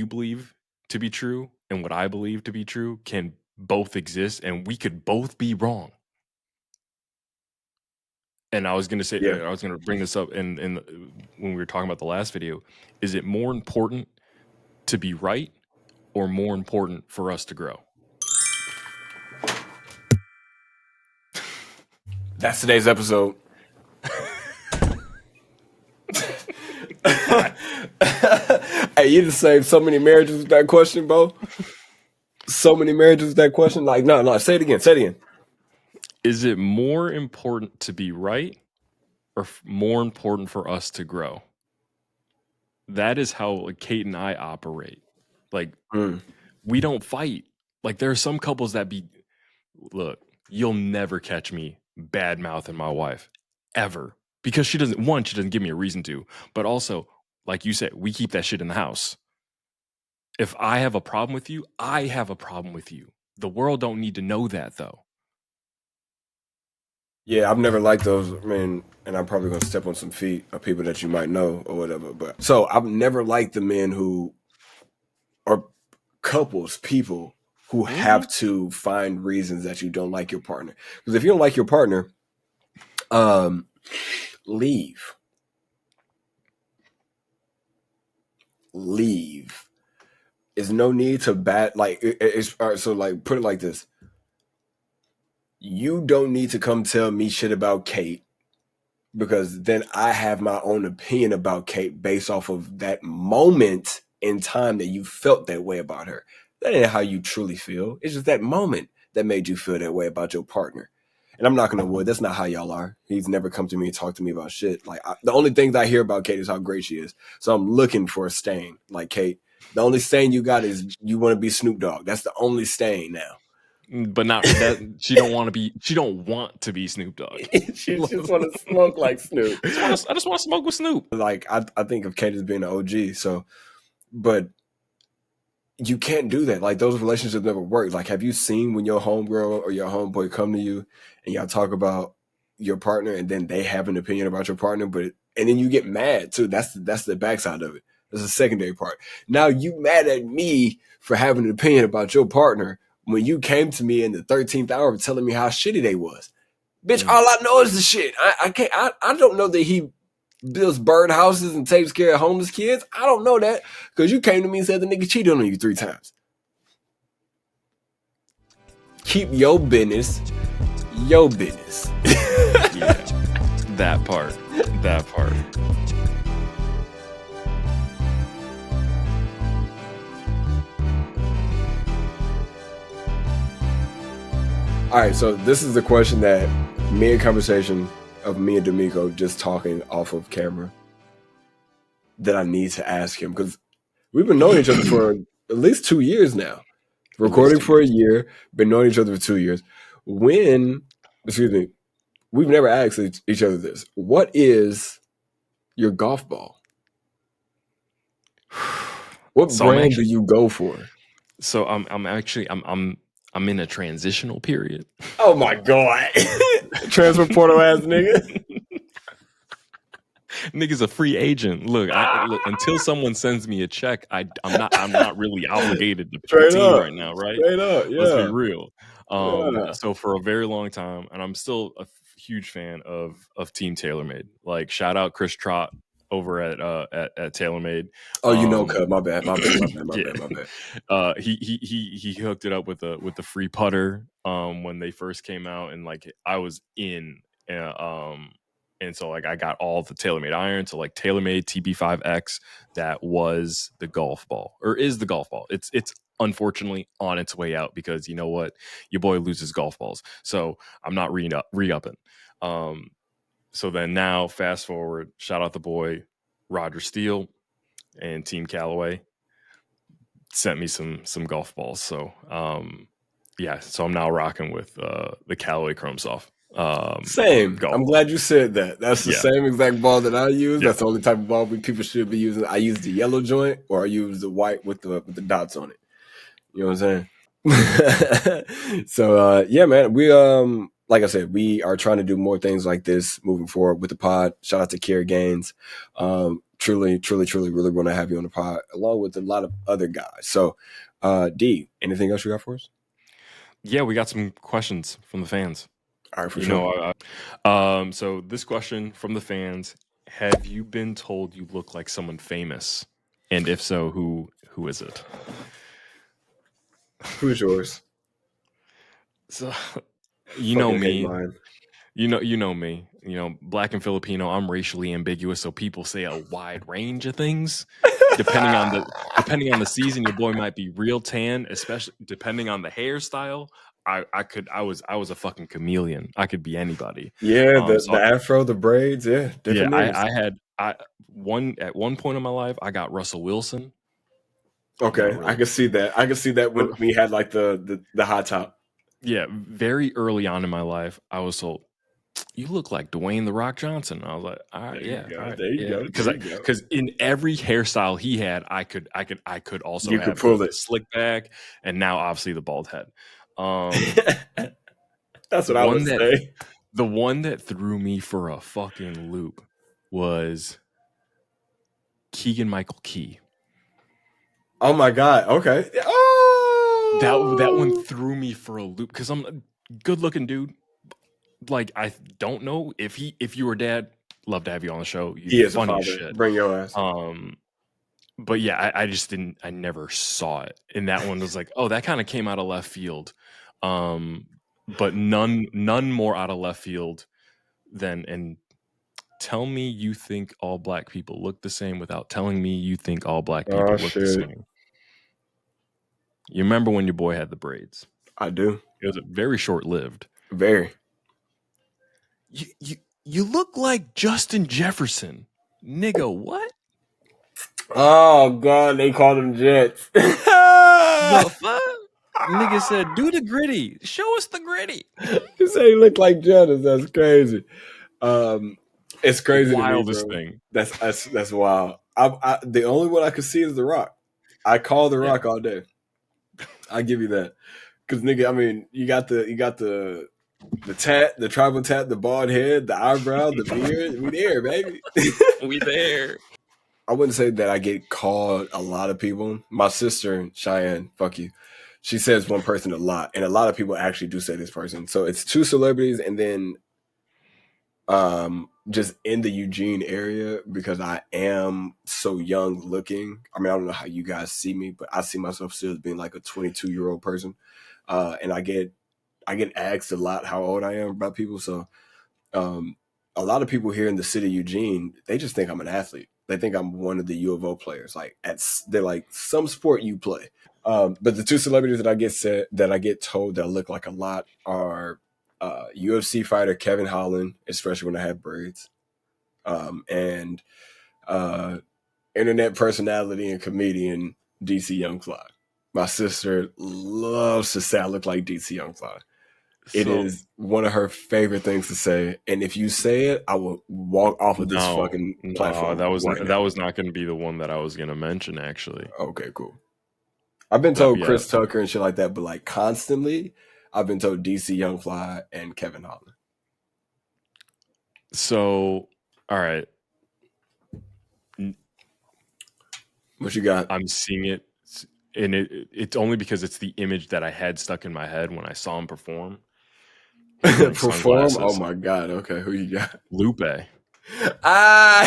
believe to be true and what I believe to be true can both exist, and we could both be wrong. And I was going to say, Yeah. I was going to bring this up in when we were talking about the last video. Is it more important to be right or more important for us to grow? That's today's episode. Hey, you just saved so many marriages with that question, bro. So many marriages with that question. Like, no, say it again. Say it again. Is it more important to be right or more important for us to grow? That is how like, Kate and I operate. Like, we don't fight. Like, there are some couples that look, you'll never catch me bad mouthing my wife ever, because she doesn't give me a reason to, but also, like you said, we keep that shit in the house. If I have a problem with you, I have a problem with you. The world don't need to know that, though. Yeah, I've never liked those, man, and I'm probably gonna step on some feet of people that you might know or whatever. But so I've never liked the men who are couples, people who have to find reasons that you don't like your partner. Because if you don't like your partner, leave. Leave. There's no need to it's all right, so like put it like this. You don't need to come tell me shit about Kate, because then I have my own opinion about Kate based off of that moment in time that you felt that way about her. That ain't how you truly feel. It's just that moment that made you feel that way about your partner. And I'm knocking on wood. That's not how y'all are. He's never come to me and talked to me about shit. Like, the only things I hear about Kate is how great she is. So I'm looking for a stain. Like, Kate, the only stain you got is you want to be Snoop Dogg. That's the only stain now. But not that she don't want to be Snoop Dogg. She just want to smoke like Snoop. I just want to smoke with Snoop. Like, I think of Kate as being an OG. So, but you can't do that. Like, those relationships never work. Like, have you seen when your homegirl or your homeboy come to you and y'all talk about your partner, and then they have an opinion about your partner, and then you get mad too? That's the backside of it. That's the secondary part. Now you mad at me for having an opinion about your partner when you came to me in the 13th hour telling me how shitty they was. Bitch, all I know is the shit. I don't know that he builds bird houses and takes care of homeless kids. I don't know that, because you came to me and said the nigga cheated on you 3 times. Keep your business. Yeah, that part. All right, so this is the question that me and conversation of me and De'Meco just talking off of camera that I need to ask him, because we've been knowing each other for at least 2 years now. Recording for a year, been knowing each other for 2 years. We've never asked each other this. What is your golf ball? What brand do you go for? So I'm in a transitional period. Oh my God. Transfer portal ass nigga. Nigga's a free agent. Look, until someone sends me a check, I'm not really obligated to pick a team right now, right? Straight up, yeah. Let's be real. So for a very long time, and I'm still a huge fan of Team TaylorMade. Like, shout out Chris Trott over at TaylorMade. Oh, Cub, my bad. He hooked it up with the free putter when they first came out, and like I was in. And so like I got all the TaylorMade irons, so like TaylorMade TB5X, that was the golf ball, or is the golf ball. It's unfortunately on its way out, because you know what, your boy loses golf balls, so I'm not re-upping. So then now fast forward, shout out the boy Roger Steele and Team Callaway sent me some golf balls. So so I'm now rocking with the Callaway Chrome Soft. Same. golf. I'm glad you said that. That's the Yeah. same exact ball that I use. Yeah. That's the only type of ball people should be using. I use the yellow joint, or I use the white with the dots on it. You know what I'm saying? So yeah, man. We like I said, we are trying to do more things like this moving forward with the pod. Shout out to Kier Gaines. Truly, really want to have you on the pod, along with a lot of other guys. So D, anything else you got for us? Yeah, we got some questions from the fans. All right, for sure. So this question from the fans: have you been told you look like someone famous? And if so, who is it? Who's yours? So Fucking hate me. mine. You know me. Black and Filipino. I'm racially ambiguous, so people say a wide range of things. Depending on the season, your boy might be real tan, especially depending on the hairstyle. I was a fucking chameleon. I could be anybody. Yeah, the So afro, the braids, yeah, yeah, different niggas. at one point in my life, I got Russell Wilson. Okay, Never really. I can see that. I can see that when we had like the hot top. Yeah, very early on in my life, I was told, you look like Dwayne the Rock Johnson. I was like, all right, There yeah, you go. all right, There you yeah, go. There you go. because in every hairstyle he had, I could also You could have pull the it. slick back, and now obviously the bald head. That's The what I would one that say. the one that threw me for a fucking loop was Keegan Michael Key. Oh my god. Okay. Oh, That one threw me for a loop because I'm a good looking dude. Like, I don't know if you were dad, love to have you on the show. he You is a funny as father. shit. Bring your ass. But yeah, I just didn't. I never saw it, and that one was like, oh, that kind of came out of left field. But none more out of left field than and tell me you think all black people look the same without telling me you think all black people Oh look the shit. same. You remember when your boy had the braids? I do. It was very short lived. Very. You look like Justin Jefferson, nigga. What Oh god, they called them Jets. the fuck? Nigga said, "Do the gritty. Show us the gritty." You say he looked like Jonas. That's crazy. It's crazy to me, Wildest bro. thing. That's wild. The only one I could see is The Rock. I call The Rock all day. I give you that. Because nigga, I mean, you got the tat, the tribal tat, the bald head, the eyebrow, the beard. We there, baby. We there. I wouldn't say that I get called a lot of people. My sister, Cheyenne, fuck you. She says one person a lot, and a lot of people actually do say this person. So it's two celebrities, and then just in the Eugene area, because I am so young looking. I mean, I don't know how you guys see me, but I see myself still as being like a 22-year-old person. And I get asked a lot how old I am by people. So a lot of people here in the city of Eugene, they just think I'm an athlete. They think I'm one of the U of O players. Like they're like, some sport you play. But the two celebrities that I get told that I look like a lot are UFC fighter Kevin Holland, especially when I have braids, and internet personality and comedian DC Young Fly. My sister loves to say I look like DC Young Fly. It is one of her favorite things to say, and if you say it, I will walk off of this fucking platform. That was right that was not going to be the one that I was going to mention. Actually, okay, cool. I've been told Chris Tucker and shit like that, but like constantly, I've been told DC Young Fly and Kevin Holland. So, all right, what you got? I'm seeing it, and it's only because it's the image that I had stuck in my head when I saw him perform. Perform? Oh my god! Okay, who you got? Lupe. I'm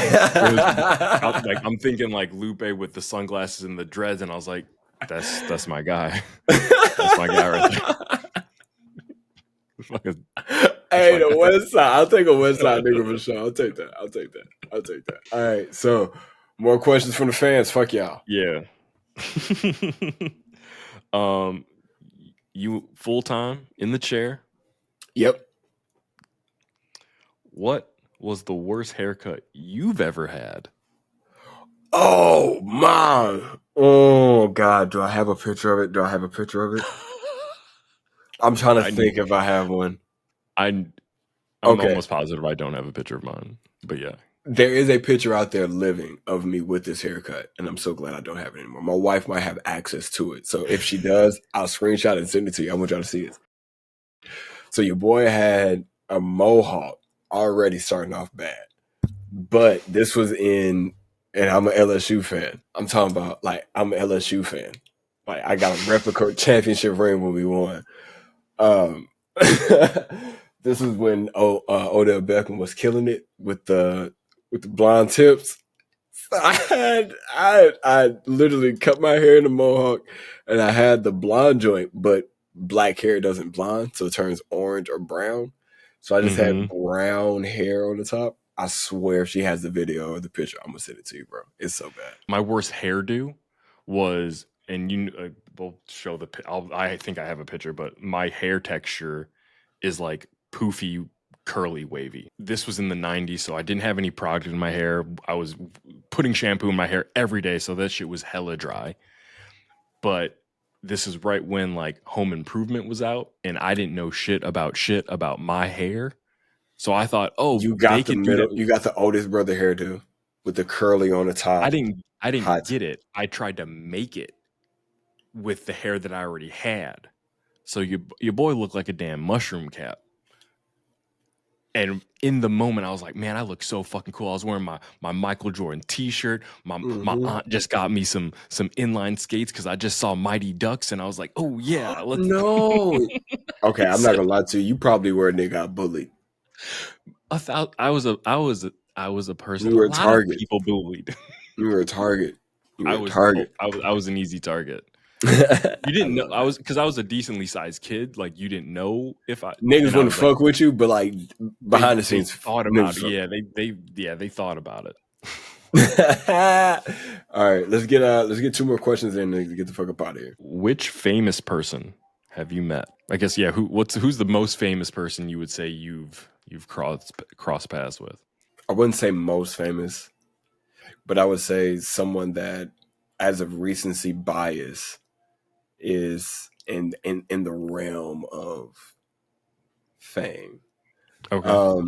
thinking like Lupe with the sunglasses and the dreads, and I was like, that's my guy. That's my guy right there. Hey, the West Side. I'll take a West Side nigga for sure. I'll take that. All right, so more questions from the fans. Fuck y'all. Yeah. You full time in the chair? Yep. What was the worst haircut you've ever had? Oh man. Oh god. Do I have a picture of it? I'm trying to think if I have one. I'm almost positive I don't have a picture of mine. But yeah. There is a picture out there living of me with this haircut, and I'm so glad I don't have it anymore. My wife might have access to it. So if she does, I'll screenshot and send it to you. I want y'all to see it. So your boy had a mohawk already starting off bad. But this was and I'm an LSU fan. I'm talking about, like, I'm an LSU fan. Like, I got a replica championship ring when we won. This was when Odell Beckham was killing it with the blonde tips. I literally cut my hair in a mohawk, and I had the blonde joint, but black hair doesn't blonde, so it turns orange or brown. So I just had brown hair on the top. I swear, if she has the video or the picture, I'm gonna send it to you, bro. It's so bad. My worst hairdo was, and we'll show I think I have a picture, but my hair texture is like poofy, curly, wavy. This was in the 90s, so I didn't have any product in my hair. I was putting shampoo in my hair every day, so that shit was hella dry. But this is right when like Home Improvement was out, and I didn't know shit about my hair. So I thought, oh, You got they the can do that. You got the oldest brother hairdo with the curly on the top. I didn't Hot. get it. I tried to make it with the hair that I already had. So your boy looked like a damn mushroom cap. And in the moment, I was like, man, I look so fucking cool. I was wearing my Michael Jordan t-shirt. My aunt just got me some inline skates because I just saw Mighty Ducks, and I was like, oh yeah, let's No. Okay, I'm not gonna lie to you. You probably were a nigga got bullied. I was a person. You were A a lot of target. people bullied. You were a target. You I were a was target. I was an easy target. You didn't know I was, because I was a decently sized kid. Like, you didn't know if I Niggas and I wouldn't was like, fuck with you, but like behind the they scenes, thought niggas about it. fuck. Yeah, they thought about it. All right, let's get two more questions in and get the fuck up out of here. Which famous person have you met? I guess, yeah. Who's the most famous person you would say you've crossed paths with? I wouldn't say most famous, but I would say someone that, as of recency bias, is in the realm of fame. Okay.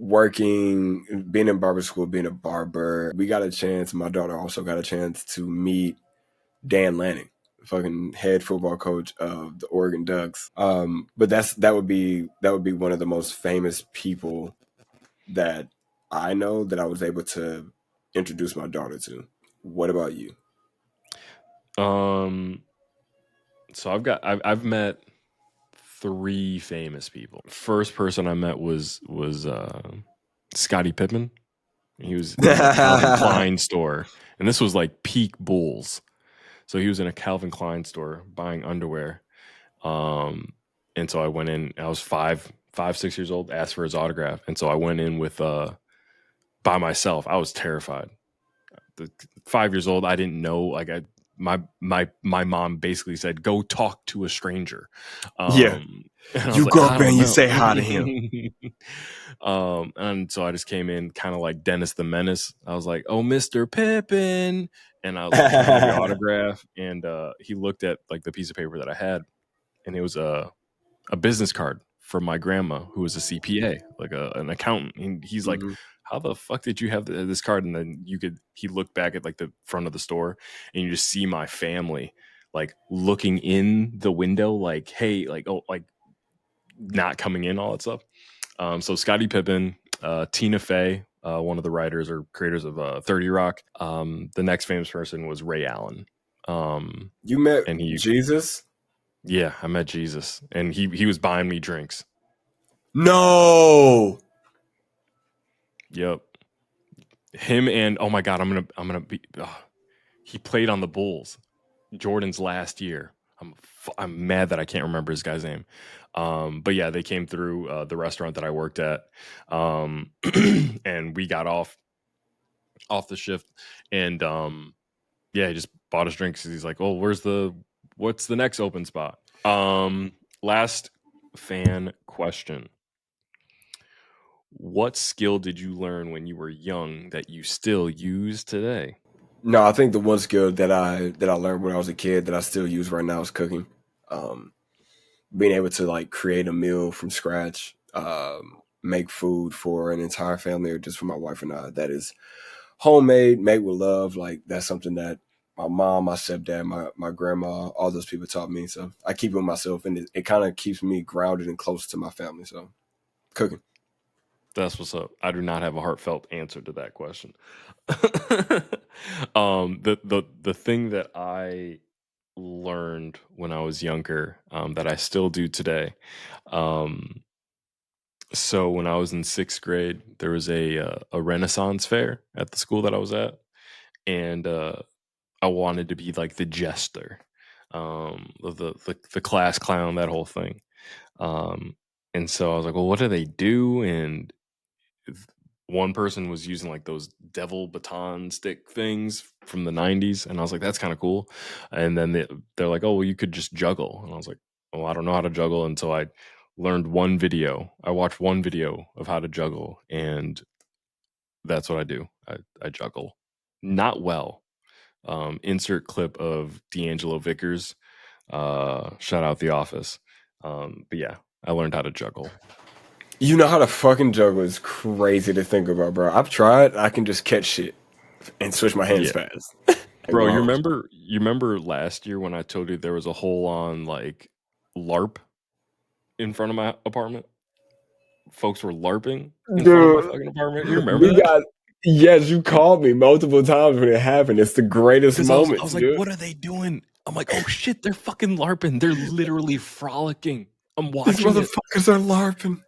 Being in barber school, being a barber, we got a chance. My daughter also got a chance to meet Dan Lanning, fucking head football coach of the Oregon Ducks. But that would be one of the most famous people that I know that I was able to introduce my daughter to. What about you? So I've met 3 famous people. First person I met was Scottie Pippen. He was in a Calvin Klein store, and this was like peak Bulls. So he was in a Calvin Klein store buying underwear. And so I went in. I was 6 years old. Asked for his autograph, and so I went in with by myself. I was terrified. 5 years old, I didn't know. Like, my mom basically said, "Go talk to a stranger." Yeah. And I You was like, go I up there don't and you know. say hi to him. And so I just came in kind of like Dennis the Menace. I was like, "Oh, Mr. Pippen," and I was like, "Can I have your autograph?" And he looked at like the piece of paper that I had, and it was a business card from my grandma, who was a CPA, like an accountant. And he's like, "How the fuck did you have this card?" And then he looked back at like the front of the store, and you just see my family like looking in the window, like, "Hey," like, "Oh," like not coming in, all that stuff. So Scottie Pippen, Tina Fey, one of the writers or creators of 30 Rock. The next famous person was Ray Allen. You met and Jesus? Yeah, I met Jesus, and he was buying me drinks. No. Yep. Him, and oh my God, I'm gonna be. He played on the Bulls, Jordan's last year. I'm mad that I can't remember his guy's name. But yeah, they came through the restaurant that I worked at, and we got off the shift, and yeah, he just bought us drinks. He's like, "Oh, what's the next open spot?" Last fan question. What skill did you learn when you were young that you still use today? No, I think the one skill that I learned when I was a kid that I still use right now is cooking. Being able to like create a meal from scratch, make food for an entire family or just for my wife and I, that is homemade, made with love. Like, that's something that my mom, my stepdad, my grandma, all those people taught me. So I keep it with myself, and it kind of keeps me grounded and close to my family. So cooking. That's what's up. I do not have a heartfelt answer to that question. The thing that I learned when I was younger, that I still do today, So when I was in 6th grade, there was a Renaissance fair at the school that I was at, and I wanted to be like the jester, the class clown, that whole thing. Um, and so I was like, well, what do they do? And one person was using like those devil baton stick things from the 90s, and I was like, that's kind of cool. And then they're like, oh, well, you could just juggle. And I was like, well, I don't know how to juggle until I learned one video. I watched one video of how to juggle, and that's what I do. I juggle. Not well. Insert clip of D'Angelo Vickers. Shout out The Office. But yeah, I learned how to juggle. You know how to fucking juggle is crazy to think about, bro. I've tried. I can just catch shit and switch my hands Yeah. fast. Bro, Wow. you remember last year when I told you there was a whole on like LARP in front of my apartment? Folks were LARPing in front of my fucking apartment. You remember that? Yes, you called me multiple times when it happened. It's the greatest Because moment. I was like, dude. what are they doing? I'm like, oh shit, they're fucking LARPing. They're literally frolicking. I'm These watching it. motherfuckers are LARPing.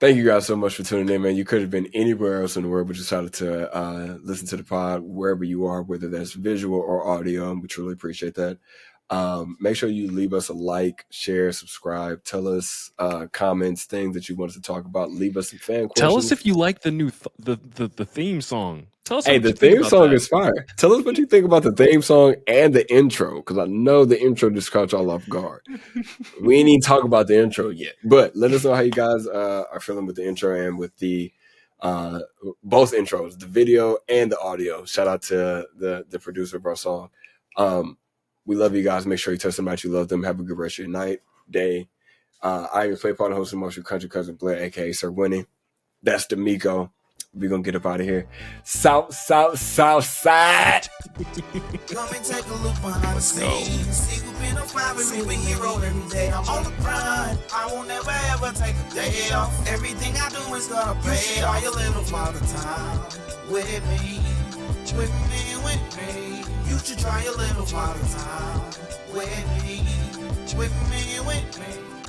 Thank you guys so much for tuning in, man. You could have been anywhere else in the world, but decided to listen to the pod wherever you are, whether that's visual or audio. And we truly appreciate that. Make sure you leave us a like, share, subscribe, tell us comments, things that you want us to talk about. Leave us some fan questions. Tell us if you like the new the theme song. Tell us Hey, what the you think theme about song that. is fire. Tell us what you think about the theme song and the intro, because I know the intro just caught y'all off guard. We ain't even talk about the intro yet, but let us know how you guys are feeling with the intro and with the both intros, the video and the audio. Shout out to the producer of our song. We love you guys. Make sure you tell somebody you love them. Have a good rest of your night, day. I am your play partner, host, and most your country cousin Blair, aka Sir Winnie. That's De'Meco. We're gonna get up out of here. South side. Come and take a look behind the scenes. See who been a five and superhero every day. I'm on the grind. I won't never ever take a day off. Everything I do is gonna pay off. Your little father time with me, with me, with me. You should try your little father time with me, with me, with me.